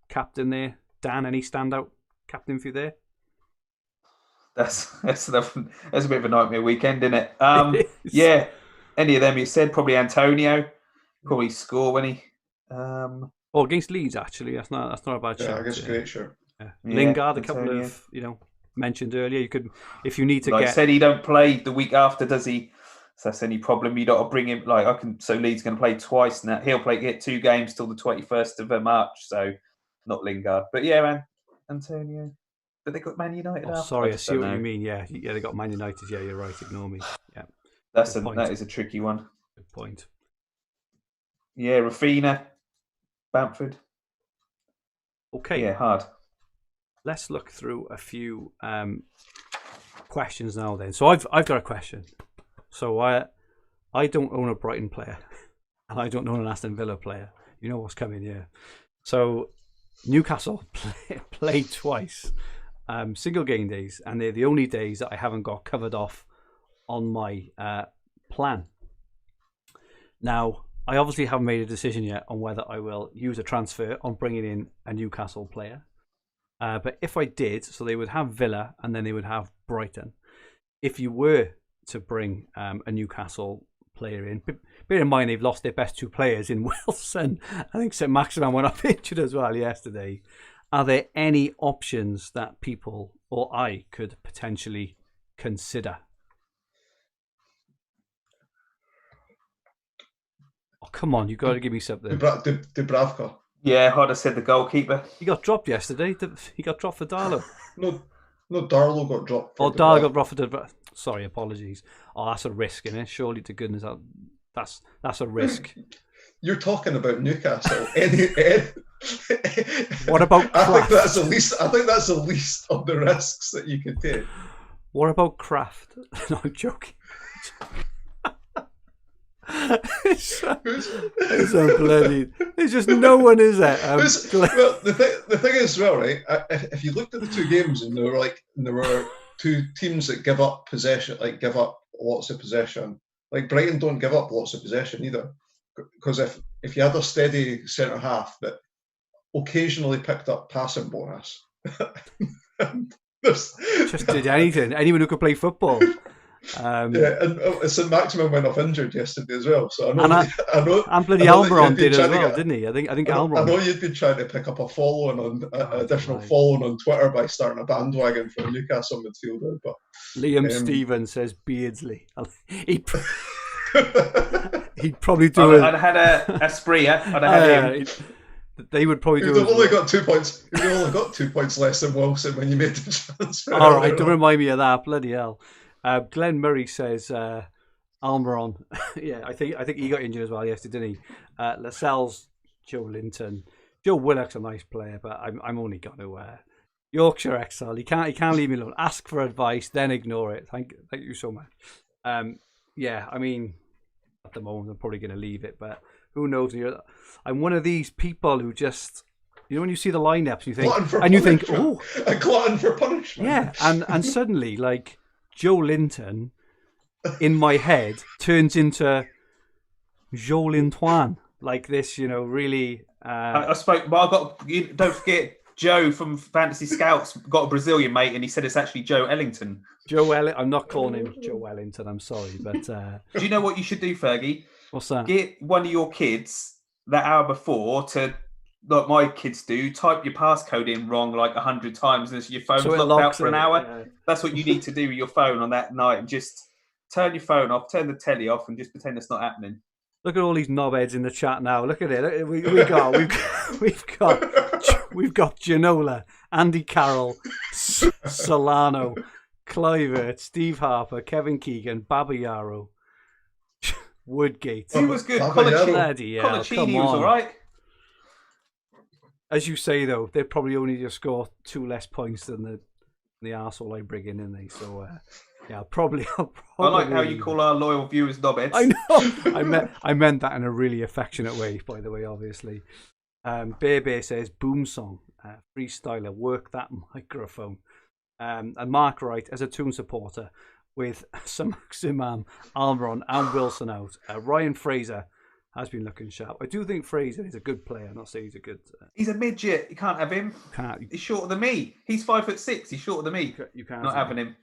captain there. Dan, any standout captain for you there? That's a bit of a nightmare weekend, isn't it? Yeah, any of them you said, probably Antonio, probably score when he. Against Leeds actually, that's not a bad shout. I guess great, sure. Yeah. Lingard, a couple of mentioned earlier. You could, if you need to said he don't play the week after, does he? So that's any problem. You got to bring him. So Leeds going to play twice now. He'll get 2 games till the 21st of March. So not Lingard, but yeah, Antonio. But they got Man United. Sorry, I see what you mean. Yeah, they got Man United. Yeah, you're right. Ignore me. Yeah, that is a tricky one. Good point. Yeah, Rafinha, Bamford. Okay. Yeah, hard. Let's look through a few questions now. Then, so I've got a question. So I don't own a Brighton player, and I don't own an Aston Villa player. You know what's coming, yeah. So Newcastle played twice, single game days, and they're the only days that I haven't got covered off on my plan. Now, I obviously haven't made a decision yet on whether I will use a transfer on bringing in a Newcastle player. But if I did, so they would have Villa and then they would have Brighton. If you were to bring a Newcastle player in, bear in mind they've lost their best 2 players in Wilson. I think St. Maximin went off injured as well yesterday. Are there any options that people or I could potentially consider? Oh, come on, you've got to give me something. Dubravka. Yeah, I'd have said the goalkeeper. He got dropped yesterday. He got dropped for Darlow. No, Darlow got dropped. Darlow got dropped for Dubravka. Sorry, apologies. Oh, that's a risk, isn't it? Surely to goodness, that's a risk. You're talking about Newcastle. What about Kraft? I think that's the least of the risks that you could take. What about Kraft? No, I'm joking. It's bloody. There's just no one, is there? Well, the thing is, well, right? If you looked at the 2 games and there were 2 teams that give up possession, give up lots of possession. Like Brighton don't give up lots of possession either, because if you had a steady centre half that occasionally picked up passing bonus, just did anything. Anyone who could play football. And St. Maximin went off injured yesterday as well. So I know. And bloody Almiron did as well, didn't he? I think Almiron. I know you'd been trying to pick up a following on additional following on Twitter by starting a bandwagon for a Newcastle midfielder. But Liam Stevens says Beardsley. He'd probably do it. I'd have had a spree. I'd have had him. They would probably do. You've only got 2 points. You've only got 2 points less than Wilson when you made the transfer. All right, don't remind me of that. Bloody hell. Glenn Murray says Almiron. Yeah, I think he got injured as well yesterday, didn't he? Lascelles, Joe Linton, Joe Willock's a nice player, but I'm only going to Yorkshire Exile. He can't leave me alone. Ask for advice, then ignore it. Thank you so much. Yeah, I mean, at the moment I'm probably going to leave it, but who knows? I'm one of these people who just, when you see the lineups, you think, oh, a glutton for punishment. Yeah, and suddenly, like, Joe Linton in my head turns into Joe Lintoine, like this, really. I spoke. Well, don't forget. Joe from Fantasy Scouts got a Brazilian mate, and he said it's actually Joe Ellington. I'm not calling him Joe Ellington. I'm sorry, but do you know what you should do, Fergie? What's that? Get one of your kids that hour before to, like my kids do, type your passcode in wrong like 100 times, and your phone's locked out for an hour. Yeah. That's what you need to do with your phone on that night, and just turn your phone off, turn the telly off, and just pretend it's not happening. Look at all these knobheads in the chat now. Look at it. We've got Ginola, Andy Carroll, Solano, Clivert, Steve Harper, Kevin Keegan, Babayaro, Woodgate. He was good. Colaccini was all right. As you say, though, they probably only just score 2 less points than the arsehole I bring in, didn't they? So, yeah, I'll probably. I like how you call our loyal viewers knobheads. I know. I meant that in a really affectionate way, by the way, obviously. Bebe says, boom song, freestyler, work that microphone. And Mark Wright, as a Toon supporter, with Samak-Simam, Almiron and Wilson out. Ryan Fraser has been looking sharp. I do think Fraser is a good player. I'm not saying he's a good... He's a midget. You can't have him. He's shorter than me. He's 5'6". He's shorter than me. You can't not having him.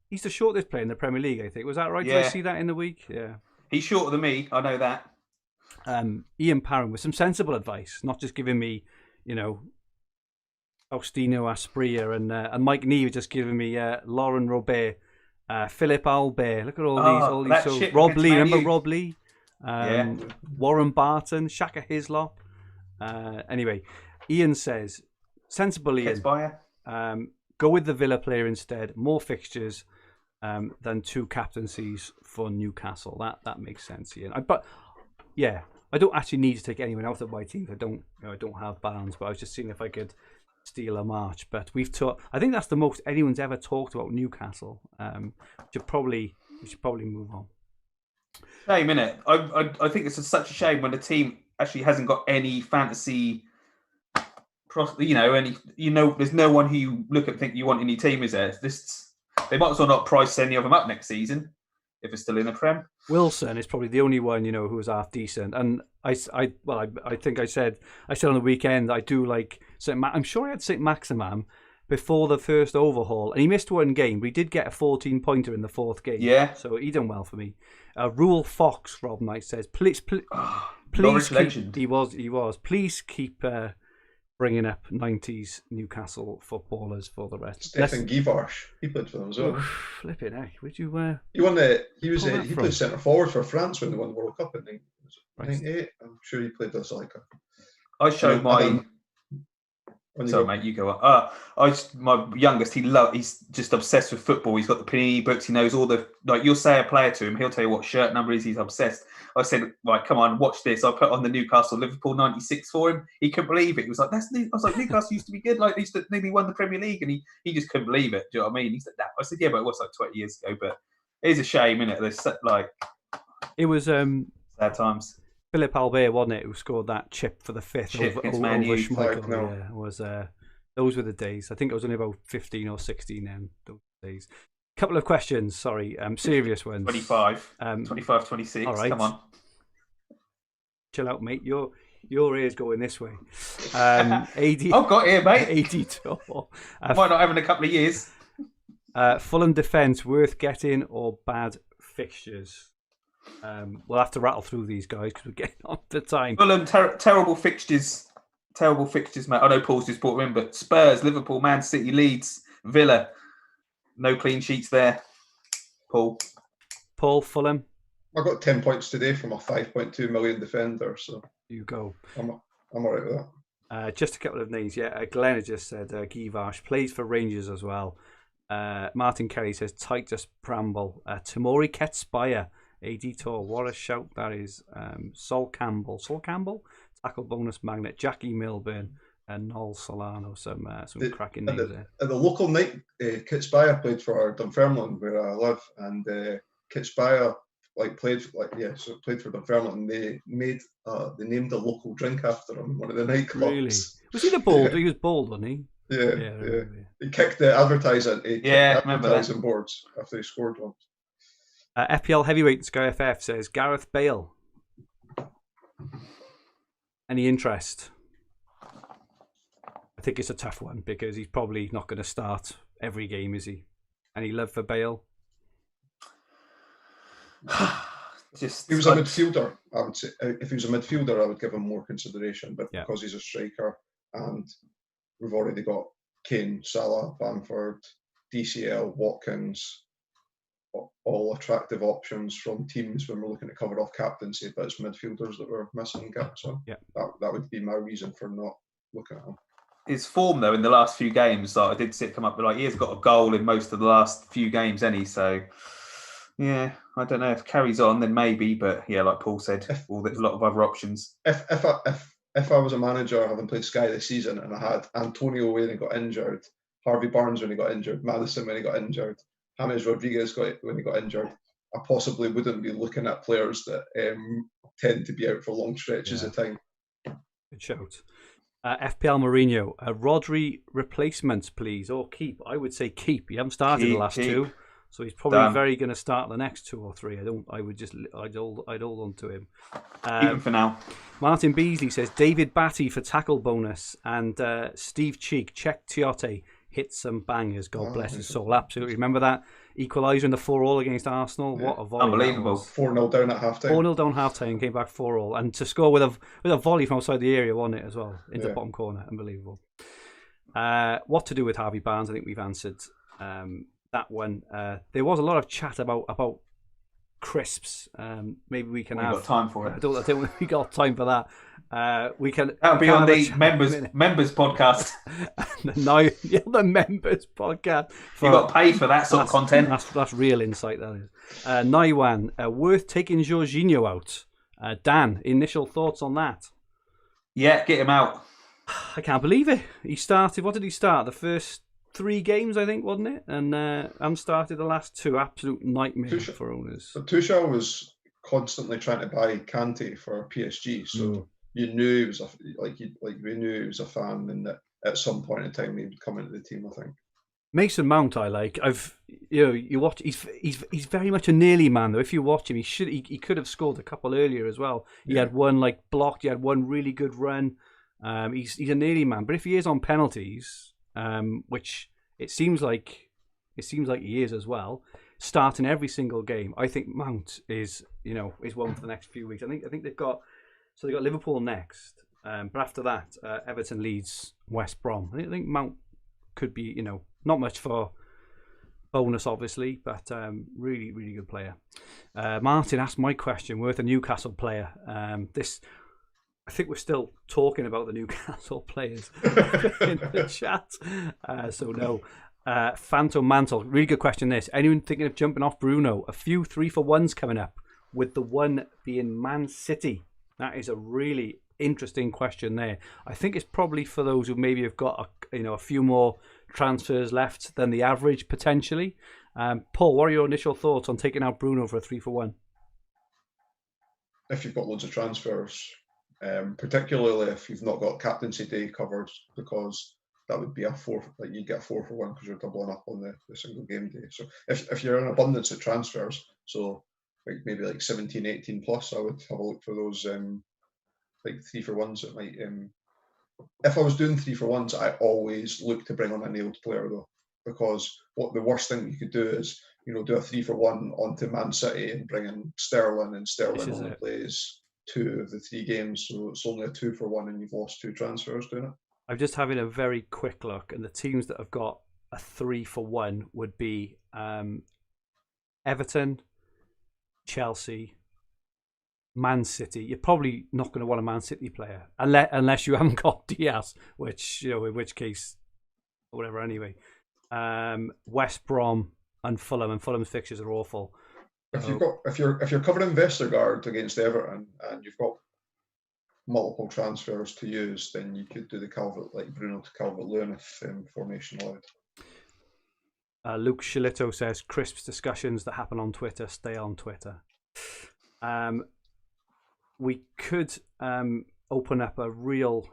He's the shortest player in the Premier League, I think. Was that right? Yeah. Did I see that in the week? Yeah. He's shorter than me. I know that. Ian Parham with some sensible advice, not just giving me, Faustino Asprilla and Mike Neve just giving me Lauren Robert, Philip Albert. Look at all these. So Rob Lee, remember Rob Lee? Warren Barton, Shaka Hislop. Anyway, Ian says, sensible Ian. Go with the Villa player instead. More fixtures than 2 captaincies for Newcastle. That makes sense, Ian. But yeah, I don't actually need to take anyone out of my team. I don't have Barnes, but I was just seeing if I could steal a march. But I think that's the most anyone's ever talked about Newcastle. We should probably move on. Shame, innit? I think it's such a shame when the team actually hasn't got any fantasy. There's no one who you look at and think you want in your team, is there? They might as well not price any of them up next season if it's still in the Prem. Wilson is probably the only one, who was half decent. And I think I said on the weekend I do like I'm sure I had St. Maximum before the first overhaul, and he missed one game, but he did get a 14-pointer in the 4th game. Yeah, so he done well for me. Rule Fox, Rob Knight says, please Norwich legend. He was. Please keep bringing up 90s Newcastle footballers for the rest. Stefan Givarsh, he played for them as well. Flipping heck, would you? He played centre forward for France when they won the World Cup in 1998. I'm sure he played as like a. I showed my. Sorry, mate, you go on. My youngest, he's just obsessed with football. He's got the Panini books. He knows all the, you'll say a player to him, he'll tell you what shirt number is. He's obsessed. I said, right, come on, watch this. I put on the Newcastle Liverpool 96 for him. He couldn't believe it. He was like, I was like, Newcastle used to be good. Like, they used to nearly won the Premier League. And he just couldn't believe it. Do you know what I mean? He said, that. I said, yeah, but it was like 20 years ago. But it is a shame, isn't it? It was sad times. Philip Albert, wasn't it, who scored that chip for the 5th over Schmeichel. Yeah, was those were the days. I think it was only about 15 or 16 then, those days. Couple of questions, sorry, serious ones. 25, 26, all right. Come on. Chill out, mate. Your ear's going this way. AD, I've got here, mate. AD tour. Might not have in a couple of years. Fulham defence, worth getting or bad fixtures? We'll have to rattle through these guys because we're getting on the time. Fulham, terrible fixtures. Terrible fixtures, mate. I know Paul's just brought them in, but Spurs, Liverpool, Man City, Leeds, Villa. No clean sheets there. Paul, Fulham. I got 10 points today from a 5.2 million defender, so you go. I'm all right with that. Just a couple of names. Yeah, Glenn just said Givarsh plays for Rangers as well. Martin Kelly says Titus Bramble. Tamori Ketspire, AD Tour. What a shout that is. Sol Campbell. Tackle bonus magnet. Jackie Milburn. Noel Solano, some cracking at names there. At the local night, Kitsbaya played for Dunfermline, where I live, and Kitsbaya played for Dunfermline. And they named a local drink after him, one of the nightclubs. Really? Was he the bald? He was bald, wasn't he? Yeah. He kicked the advertising boards after he scored one. FPL Heavyweight Sky FF says Gareth Bale. Any interest? I think it's a tough one because he's probably not going to start every game, is he? Any love for Bale? He was a midfielder. I would say if he was a midfielder, I would give him more consideration. But because he's a striker, and we've already got Kane, Salah, Bamford, DCL, Watkins, all attractive options from teams when we're looking to cover off captaincy, but it's midfielders that we're missing gaps on. That would be my reason for not looking at him. His form, though, in the last few games, I did see it come up, but he has got a goal in most of the last few games, so yeah, I don't know if carries on, then maybe, but yeah, like Paul said, a lot of other options. If I was a manager having played Sky this season and I had Antonio when he got injured, Harvey Barnes when he got injured, Maddison when he got injured, James Rodriguez when he got injured, I possibly wouldn't be looking at players that tend to be out for long stretches of time. Good shout. FPL Mourinho, a Rodri replacement, please, or keep. I would say keep. You haven't started the last two, so he's probably very going to start the next 2 or 3. I'd hold on to him. Even for now. Martin Beasley says David Batty for tackle bonus, and Steve Cheek, check Tiote, hit some bangers. God bless his soul. Absolutely. Remember that equaliser in the 4-4 against Arsenal? Yeah. What a volley. Unbelievable. 4-0 down at half time. 4-0 down half time, came back 4-4. And to score with a volley from outside the area, wasn't it, as well? Into the bottom corner. Unbelievable. What to do with Harvey Barnes? I think we've answered that one. There was a lot of chat about crisps. Maybe we can have... We've got time for it. I don't think we got time for that. We can. That'll be on the members podcast. No, the members podcast. You got paid for that sort of content. That's real insight. That is. Naiwan, worth taking Jorginho out. Dan, initial thoughts on that? Yeah, get him out. I can't believe it. He started. What did he start? The first 3 games, I think, wasn't it? And started the last 2. Absolute nightmare for owners. But Tuchel was constantly trying to buy Kante for PSG, so. You knew he was we knew he was a fan, and that at some point in time he would come into the team. I think Mason Mount, I like. You watch. He's very much a nearly man though. If you watch him, he could have scored a couple earlier as well. He had one blocked. He had one really good run. He's a nearly man, but if he is on penalties, which it seems like he is as well, starting every single game, I think Mount is one for the next few weeks. I think they've got. So they got Liverpool next, but after that, Everton, Leeds, West Brom. I think Mount could be, not much for bonus, obviously, but really, really good player. Martin asked my question: worth a Newcastle player? I think we're still talking about the Newcastle players in the chat, so no. Phantom Mantle, really good question. This: anyone thinking of jumping off Bruno? A few 3-for-1s coming up, with the one being Man City. That is a really interesting question there. I think it's probably for those who maybe have got a few more transfers left than the average potentially. Paul, what are your initial thoughts on taking out Bruno for a 3-for-1? If you've got loads of transfers, particularly if you've not got captaincy day covered, because that would be a 4. You get a 4-for-1 because you're doubling up on the single game day. So if you're in abundance of transfers, so. Maybe 17, 18 plus, I would have a look for those 3-for-1s that might. If I was doing 3-for-1s, I always look to bring on a nailed player though, because the worst thing you could do is do a 3-for-1 onto Man City and bring in Sterling, and Sterling only plays 2 of the 3 games, so it's only a 2-for-1 and you've lost 2 transfers doing it. I'm just having a very quick look, and the teams that have got a 3-for-1 would be Everton, Chelsea, Man City. You're probably not going to want a Man City player unless you haven't got Diaz, which in which case, whatever. Anyway, West Brom and Fulham's fixtures are awful. If you're covering Vestergaard against Everton and you've got multiple transfers to use, then you could do the Bruno to Calvert-Lewin if formation allowed. Luke Shillito says, crisps discussions that happen on Twitter stay on Twitter. We could open up a real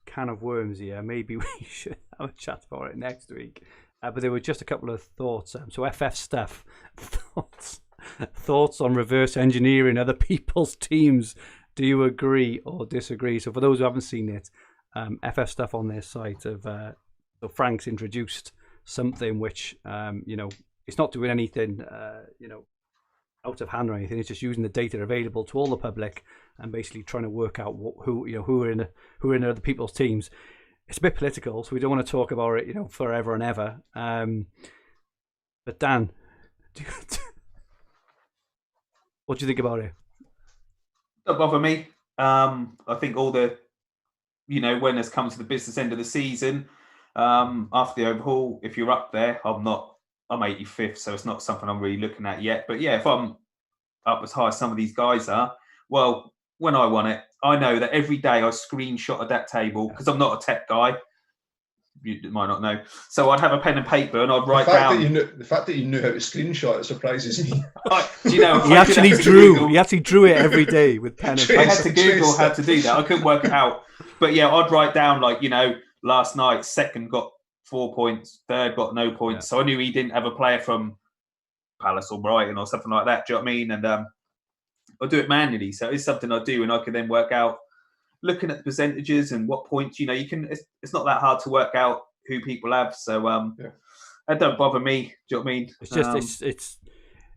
can of worms here. Maybe we should have a chat about it next week. But there were just a couple of thoughts. So FF stuff, thoughts on reverse engineering other people's teams. Do you agree or disagree? So for those who haven't seen it, FF stuff on their site so Frank's introduced something which it's not doing anything out of hand or anything. It's just using the data available to all the public and basically trying to work out who are in other people's teams. It's a bit political, so we don't want to talk about it forever and ever. But Dan, what do you think about it? Don't bother me. I think all the when it's come to the business end of the season, after the overhaul, if you're up there, I'm 85th, so it's not something I'm really looking at yet. But yeah, if I'm up as high as some of these guys are, well, when I won it, I know that every day I screenshotted that table because I'm not a tech guy. You might not know. So I'd have a pen and paper and I'd write down. The fact that you knew how to screenshot it surprises me. He actually drew it every day with pen and paper. I had to Google how to do that. I couldn't work it out. But yeah, I'd write down last night, second got 4 points, third got no points. Yeah. So I knew he didn't have a player from Palace or Brighton or something like that. Do you know what I mean? And I'll do it manually. So it's something I do, and I can then work out, looking at the percentages and what points, you can, it's not that hard to work out who people have. So that don't bother me. Do you know what I mean? It's just, it's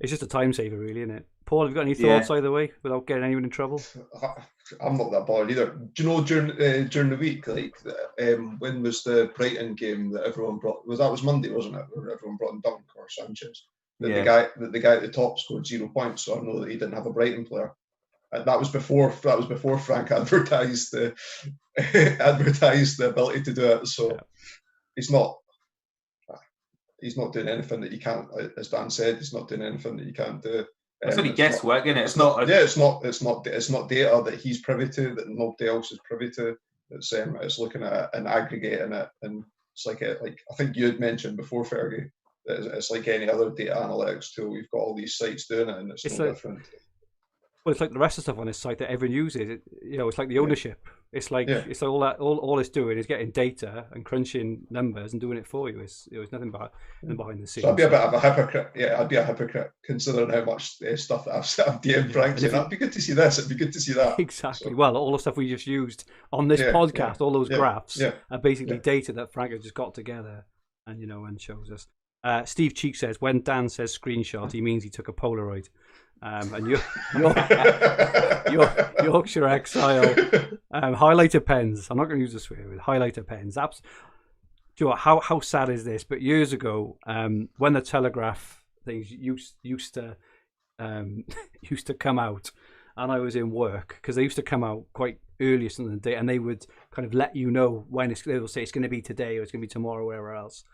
just a time saver, really, isn't it? Paul, have you got any thoughts either way without getting anyone in trouble? I'm not that bothered either. Do you know during the week, when was the Brighton game that everyone brought? That was Monday, wasn't it? Where everyone brought in Dunk or Sanchez. The guy at the top scored 0 points, so I know that he didn't have a Brighton player. That was before Frank advertised the ability to do it. So he's not doing anything that you can't. As Dan said, he's not doing anything that you can't do. It's only guesswork, isn't it? It's not data that he's privy to, that nobody else is privy to. It's looking at it and aggregating it, and it's like I think you had mentioned before, Fergie. It's like any other data analytics tool. We've got all these sites doing it, and it's no different. Well, it's like the rest of the stuff on this site that everyone uses. It's like the ownership. It's like it's all that. All it's doing is getting data and crunching numbers and doing it for you. It's nothing behind the scenes. So I'd be a bit of a hypocrite. Yeah, I'd be a hypocrite considering how much stuff that I've DM'd Frank saying, "It'd be good to see this. It'd be good to see that." Exactly. So, well, all the stuff we just used on this podcast, all those graphs are basically data that Frank has just got together and shows us. Steve Cheek says, when Dan says screenshot, he means he took a Polaroid. And Yorkshire Exile, highlighter pens. I'm not going to use the swear word. Highlighter pens. Do you know how sad is this? But years ago, when the Telegraph things used to come out, and I was in work, because they used to come out quite earliest in the day, and they would kind of let you know when they will say it's going to be today or it's going to be tomorrow, wherever else.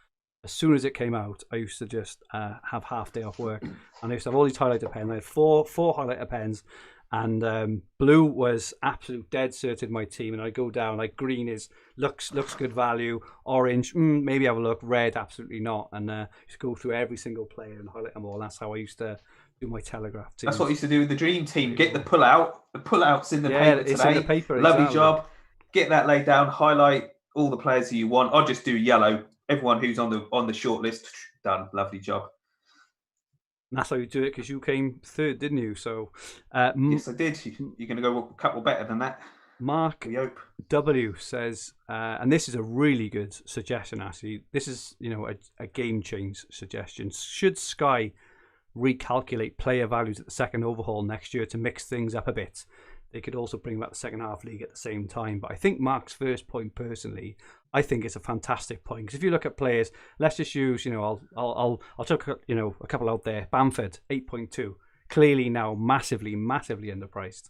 As soon as it came out, I used to just have half day off work, and I used to have all these highlighter pens. I had four highlighter pens, and blue was absolute dead certain my team. And I go down like green looks good value, orange maybe have a look, red absolutely not, and just go through every single player and highlight them all. That's how I used to do my Telegraph team. That's what I used to do with the Dream Team. Get the pullouts in the paper today. It's in the paper. Lovely exactly. job. Get that laid down. Highlight all the players that you want. I'll just do yellow. Everyone who's on the short list, done. Lovely job. And that's how you do it, because you came third, didn't you? So yes, I did. You're going to go a couple better than that. Mark W says, and this is a really good suggestion, actually. This is a game change suggestion. Should Sky recalculate player values at the second overhaul next year to mix things up a bit? They could also bring back the second half league at the same time. But I think Mark's first point, personally, I think it's a fantastic point, because if you look at players, let's just use, I'll take a couple out there. Bamford 8.2, clearly now massively underpriced.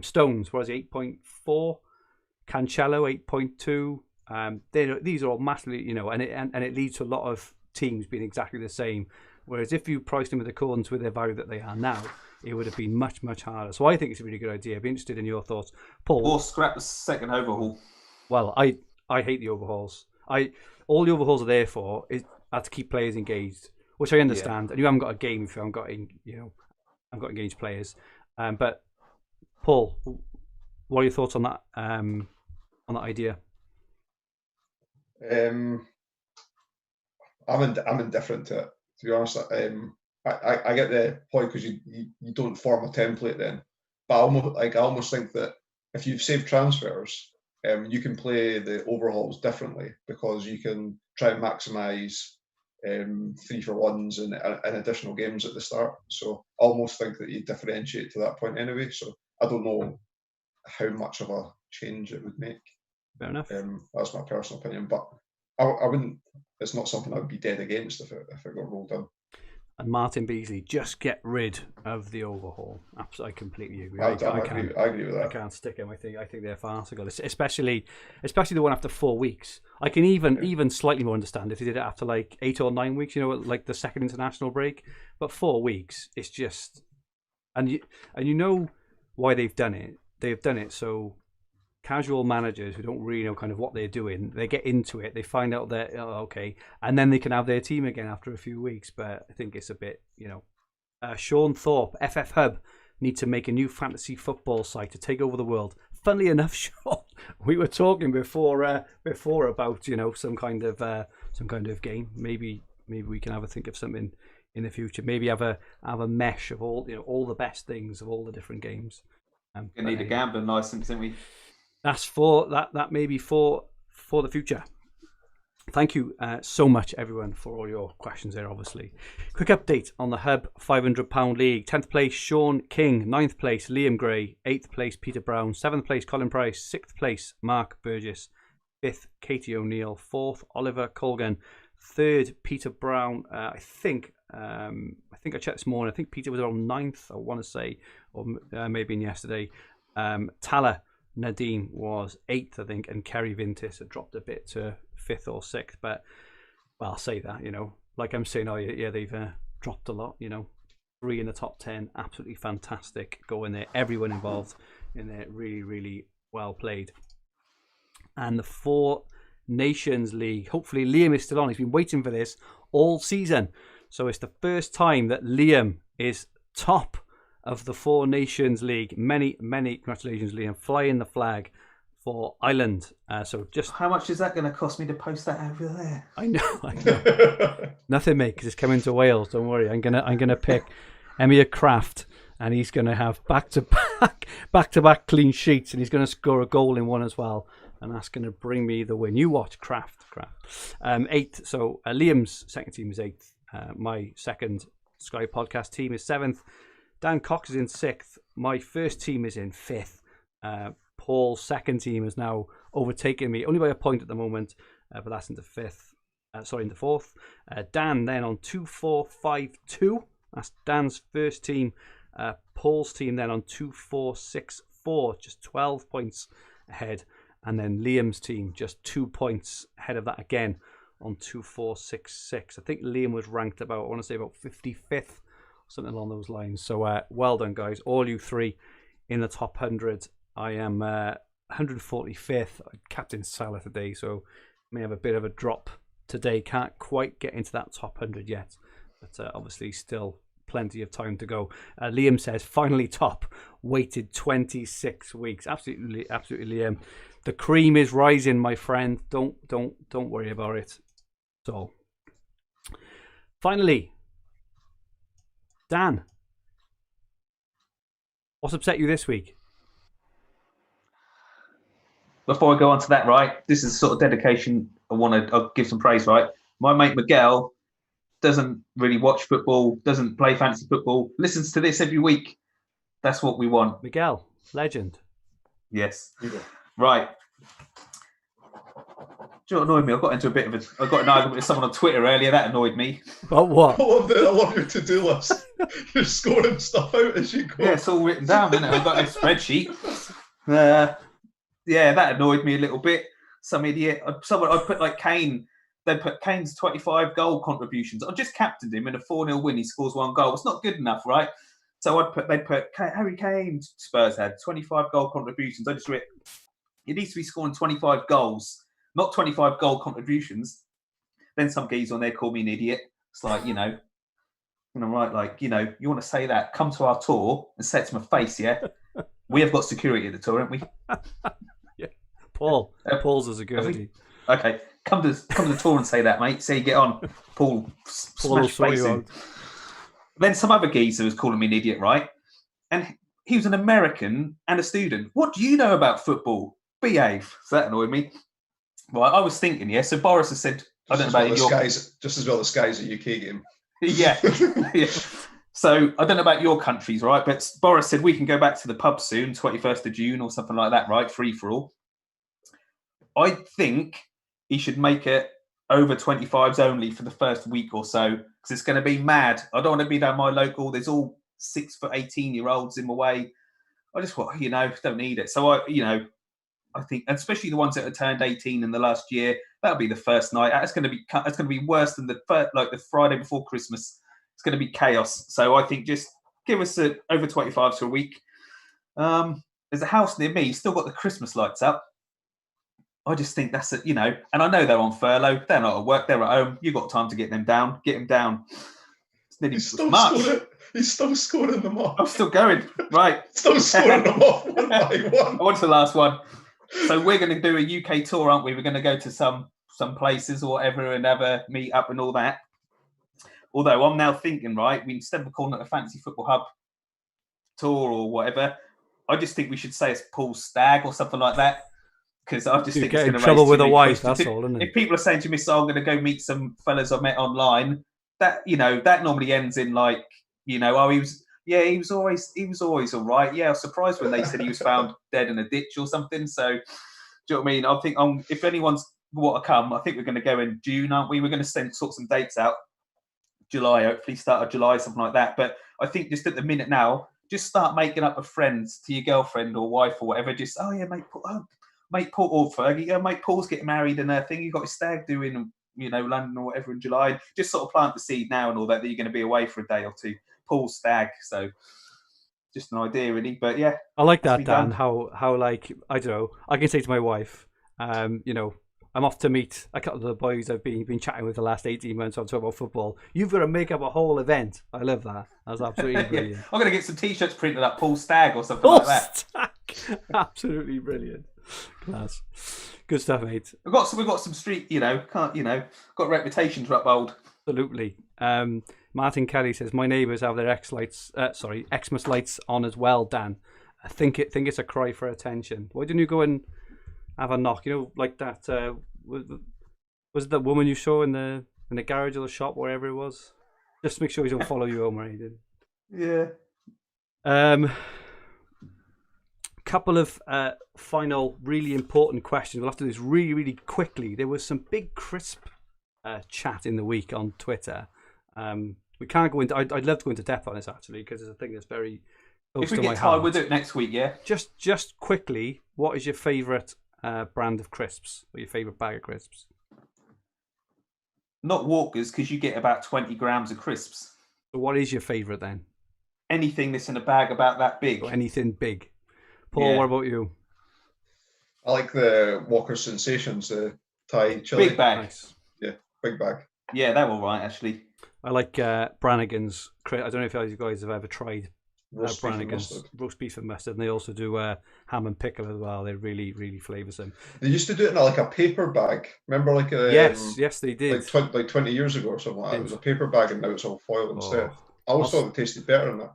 Stones, what is it, 8.4? Cancelo 8.2. These are all massively, and it leads to a lot of teams being exactly the same. Whereas if you price them in accordance with their value that they are now, it would have been much, much harder. So I think it's a really good idea. I'd be interested in your thoughts. Paul? Or scrap the second overhaul. Well, I hate the overhauls. All the overhauls are there for is to keep players engaged, which I understand. And you haven't got a game if you haven't got engaged players. But Paul, what are your thoughts on that idea? I'm indifferent to it, to be honest. I get the point because you don't form a template then, but I almost think that if you've saved transfers, you can play the overhauls differently because you can try and maximise 3-for-1s and additional games at the start. So I almost think that you differentiate to that point anyway. So I don't know how much of a change it would make. Fair enough. That's my personal opinion, but I wouldn't. It's not something I would be dead against if it got rolled in. And Martin Beasley, just get rid of the overhaul. Absolutely, I completely agree. I agree with that. I can't stick him. I think they're farcical, especially the one after 4 weeks. I can even slightly more understand if they did it after like 8 or 9 weeks. Like the second international break. But 4 weeks, it's just, and you know why they've done it. They've done it so casual managers who don't really know kind of what they're doing, they get into it, they find out that okay, and then they can have their team again after a few weeks. But I think it's a bit, Sean Thorpe, FF Hub need to make a new fantasy football site to take over the world. Funnily enough, Sean, we were talking before about some kind of game. Maybe we can have a think of something in the future. Maybe have a mesh of all the best things of all the different games. We need a gambling license, don't we? That's for that may be for the future. Thank you so much, everyone, for all your questions there, obviously. Quick update on the Hub £500 League. 10th place, Sean King. 9th place, Liam Gray. 8th place, Peter Brown. 7th place, Colin Price. 6th place, Mark Burgess. 5th, Katie O'Neill. 4th, Oliver Colgan. 3rd, Peter Brown. I think I checked this morning. I think Peter was on 9th, I want to say, or maybe yesterday. Tala Nadine was 8th, I think, and Kerry Vintis had dropped a bit to 5th or 6th. But, well, I'll say that, like I'm saying, they've dropped a lot, 3 in the top 10, absolutely fantastic going there. Everyone involved in there, really, really well played. And the 4 Nations League, hopefully Liam is still on. He's been waiting for this all season. So it's the first time that Liam is top of the 4 Nations League. Many, many congratulations, Liam. Flying the flag for Ireland. So just how much is that going to cost me to post that over there? I know. Nothing, mate, because it's coming to Wales. Don't worry. I'm gonna pick Emir Kraft, and he's gonna have back to back clean sheets, and he's gonna score a goal in one as well, and that's gonna bring me the win. You watch Kraft. 8th. So Liam's second team is 8th. My second Sky Podcast team is 7th. Dan Cox is in 6th. My first team is in 5th. Paul's second team is now overtaken me, only by a point at the moment, but that's into 5th. Into 4th. Dan then on 2-4-5-2. That's Dan's first team. Paul's team then on 2-4-6-4, just 12 points ahead. And then Liam's team just 2 points ahead of that again on 2-4-6-6. I think Liam was ranked about 55th. Something along those lines. So well done, guys. All you 3 in the top 100. I am 145th. Captain Salah today, so may have a bit of a drop today. Can't quite get into that top 100 yet, but obviously still plenty of time to go. Liam says, finally top. Waited 26 weeks. Absolutely, Liam. The cream is rising, my friend. Don't worry about it. So, finally, Dan, what's upset you this week? Before I go on to that, right, this is the sort of dedication I'll give some praise, right? My mate Miguel doesn't really watch football, doesn't play fantasy football, listens to this every week. That's what we want. Miguel, legend. Yes. Right. Do you know what annoyed me? I got an argument with someone on Twitter earlier. That annoyed me. About what? I love your to-do list. You're scoring stuff out as you go. Yeah, it's all written down, isn't it? I've got a spreadsheet. Yeah, that annoyed me a little bit. Some idiot. I put like Kane. They put Kane's 25 goal contributions. I just captained him in a 4-0 win. He scores 1 goal. It's not good enough, right? So they'd put Harry Kane, Spurs had 25 goal contributions. I just read, it needs to be scoring 25 goals, not 25 goal contributions. Then some geezer on there called me an idiot. It's like, and I'm right, like, you want to say that, come to our tour and say it to my face, yeah? We have got security at the tour, haven't we? Yeah. Paul's a security. Okay, come to the tour and say that, mate. See you get on. Paul smash face in. Then some other geezer was calling me an idiot, right? And he was an American and a student. What do you know about football? Behave. So that annoyed me. Right, I was thinking, yeah. So Boris has said, I don't know about just as well the Sky's a UK game. Yeah. So I don't know about your countries, right? But Boris said we can go back to the pub soon, 21st of June or something like that, right? Free for all. I think he should make it over 25s only for the first week or so, because it's going to be mad. I don't want to be down my local. There's all 6 for 18-year-olds in my way. I just want, don't need it. So I think, especially the ones that have turned 18 in the last year, that'll be the first night. It's going to be worse than the Friday before Christmas. It's going to be chaos. So I think just give us over 25s for a week. There's a house near me, still got the Christmas lights up. I just think that's it, and I know they're on furlough. They're not at work. They're at home. You've got time to get them down. Get them down. It's nearly He's still scoring them off. I'm still going. Right. Still scoring them off one by one. I want the last one. So we're going to do a UK tour, aren't we? We're going to go to some places or whatever and have a meet up and all that. Although I'm now thinking, right, instead of calling it a Fantasy Football Hub tour or whatever, I just think we should say it's Paul's Stag or something like that. Because I just think it's going to trouble with a wife. That's all, isn't it? If people are saying to me, "So I'm going to go meet some fellas I met online," that that normally ends in like, he was always all right. Yeah, I was surprised when they said he was found dead in a ditch or something. So, do you know what I mean? I think if anyone's want to come, I think we're going to go in June, aren't we? We're going to sort some dates out. July, hopefully start of July, something like that. But I think just at the minute now, just start making up with friends to your girlfriend or wife or whatever. Just, mate Paul or Fergie, mate Paul's getting married and a thing. You got his stag doing, London or whatever in July. Just sort of plant the seed now and all that you're going to be away for a day or two. Paul's stag, so just an idea really. But yeah, I like that, Dan. How like I don't know. I can say to my wife, I'm off to meet a couple of the boys I've been chatting with the last 18 months on talking about football. You've got to make up a whole event. I love that. That's absolutely brilliant. Yeah. I'm going to get some T-shirts printed up, Paul Stag or something like that. Absolutely brilliant. Class. Good stuff, mate. We've got some street, got a reputation to uphold. Absolutely. Martin Kelly says, my neighbours have their Xmas lights on as well, Dan. I think it's a cry for attention. Why didn't you go and have a knock? Like that. Was it that woman you saw in the garage or the shop, wherever it was? Just make sure you don't follow you home or anything. Yeah. Couple of final really important questions. We'll have to do this really, really quickly. There was some big crisp chat in the week on Twitter. We can't go into. I'd love to go into depth on this actually because it's a thing that's very close to my heart. If we get tired, we'll do it next week. Yeah. Just quickly, what is your favourite brand of crisps or your favourite bag of crisps? Not Walkers, because you get about 20 grams of crisps. So what is your favourite then? Anything that's in a bag about that big. Or anything big. Paul, what about you? I like the Walker Sensations, the Thai chili. Big bag. Nice. Yeah, big bag. Yeah, they're all right, actually. I like Brannigan's. I don't know if you guys have ever tried Brannigan's roast beef and mustard. And they also do ham and pickle as well. They're really, really flavoursome. They used to do it in like a paper bag. Remember, like yes, they did. Like 20 years ago or something like that. It was a paper bag, and now it's all foil instead. I always thought it tasted better than that.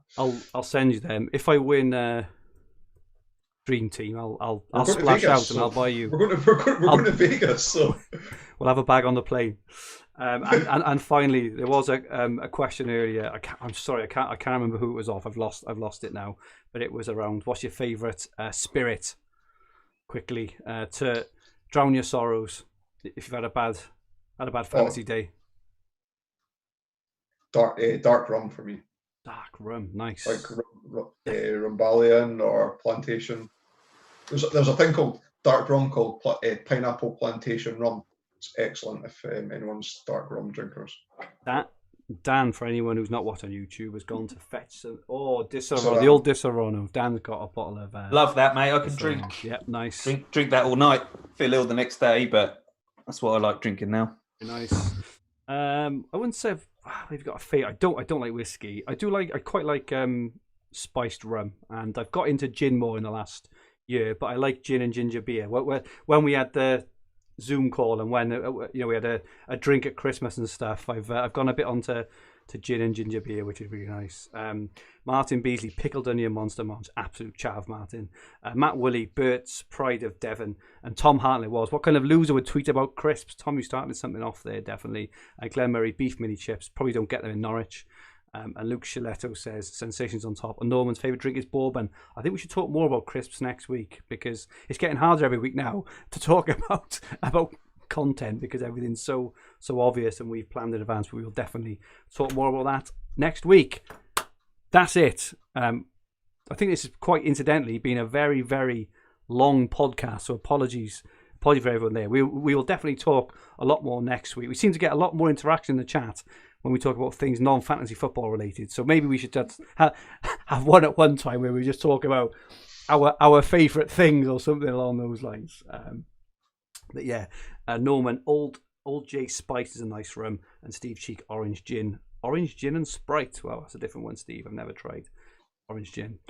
I'll send you them if I win. Dream Team. I'll splash Vegas, out and I'll buy you. We're going to Vegas, so we'll have a bag on the plane. And finally, there was a question earlier. I'm sorry, I can't remember who it was off. I've lost it now. But it was around what's your favourite spirit? Quickly to drown your sorrows if you've had a bad fantasy day. Dark rum for me. Dark rum, nice. Like Rumbalian or Plantation. There's a thing called dark rum called Pineapple Plantation Rum. It's excellent if anyone's dark rum drinkers. That Dan, for anyone who's not watching YouTube, has gone to fetch some. Oh, So, the old Disaronno. Dan's got a bottle of. Love that, mate. I can Disaronno. drink. Yep, nice. Drink that all night. Feel ill the next day, but that's what I like drinking now. Nice. I wouldn't say I've got a favorite. I don't like whiskey. I quite like spiced rum, and I've got into gin more in the last year. But I like gin and ginger beer. When we had the Zoom call and when we had a drink at Christmas and stuff, I've gone a bit onto gin and ginger beer, which is really nice. Martin Beasley, pickled onion monster munch, absolute chav, Martin. Matt Woolley, Bert's pride of Devon, and Tom Hartley was, what kind of loser would tweet about crisps? Tom, you started something off there, definitely. Glenn Murray, beef mini chips, probably don't get them in Norwich. And Luke Shiletto says, sensations on top. And Norman's favourite drink is bourbon. I think we should talk more about crisps next week, because it's getting harder every week now to talk about content, because everything's so obvious and we've planned in advance. But we will definitely talk more about that next week. That's it. I think this is quite incidentally been a very, very long podcast, so apologies for everyone there. We will definitely talk a lot more next week. We seem to get a lot more interaction in the chat when we talk about things non-fantasy football related. So maybe we should just have one at one time where we just talk about our favourite things or something along those lines. But yeah, Norman, Old J Spice is a nice rum, and Steve Cheek, Orange Gin. Orange Gin and Sprite. Well, that's a different one, Steve. I've never tried Orange Gin.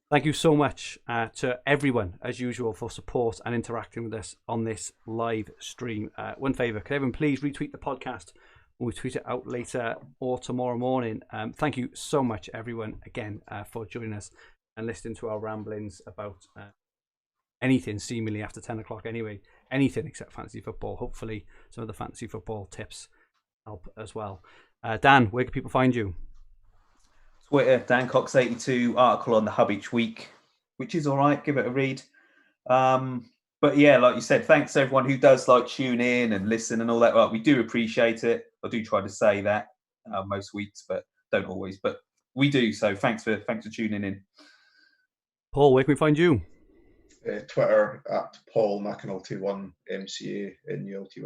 Thank you so much to everyone, as usual, for support and interacting with us on this live stream. One favour, could everyone please retweet the podcast? We'll tweet it out later or tomorrow morning. Thank you so much, everyone, again, for joining us and listening to our ramblings about anything seemingly after 10 o'clock anyway. Anything except fantasy football. Hopefully some of the fantasy football tips help as well. Dan, where can people find you? Twitter, Dan Cox 82, article on the Hub each week, which is all right. Give it a read. But yeah, like you said, thanks to everyone who does tune in and listen and all that. Well, we do appreciate it. I do try to say that most weeks, but don't always. But we do. So thanks for tuning in. Paul, where can we find you? Twitter at Paul McAnulty 1 MCA NULTY.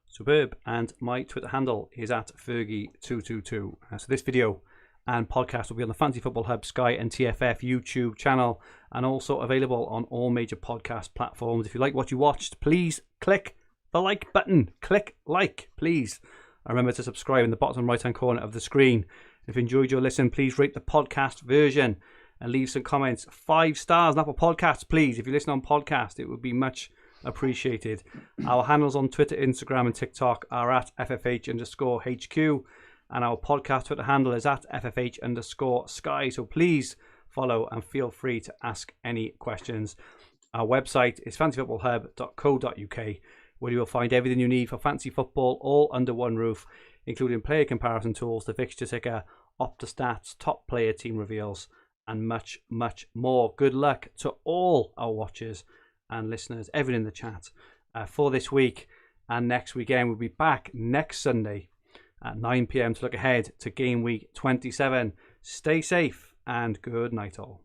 Superb. And my Twitter handle is at Fergie222. So this video and podcast will be on the Fantasy Football Hub, Sky and TFF YouTube channel, and also available on all major podcast platforms. If you like what you watched, please click the like button. Click like, please. And remember to subscribe in the bottom right-hand corner of the screen. If you enjoyed your listen, please rate the podcast version and leave some comments. 5 stars on Apple Podcasts, please. If you listen on podcast, it would be much appreciated. Our handles on Twitter, Instagram, and TikTok are at FFH_HQ. And our podcast Twitter handle is at FFH_Sky. So please follow and feel free to ask any questions. Our website is fantasyfootballhub.co.uk, where you will find everything you need for fantasy football all under one roof, including player comparison tools, the fixture ticker, Opta-stats, top player team reveals, and much, much more. Good luck to all our watchers and listeners, everyone in the chat, for this week and next weekend. We'll be back next Sunday at 9 p.m. to look ahead to Game Week 27. Stay safe and good night all.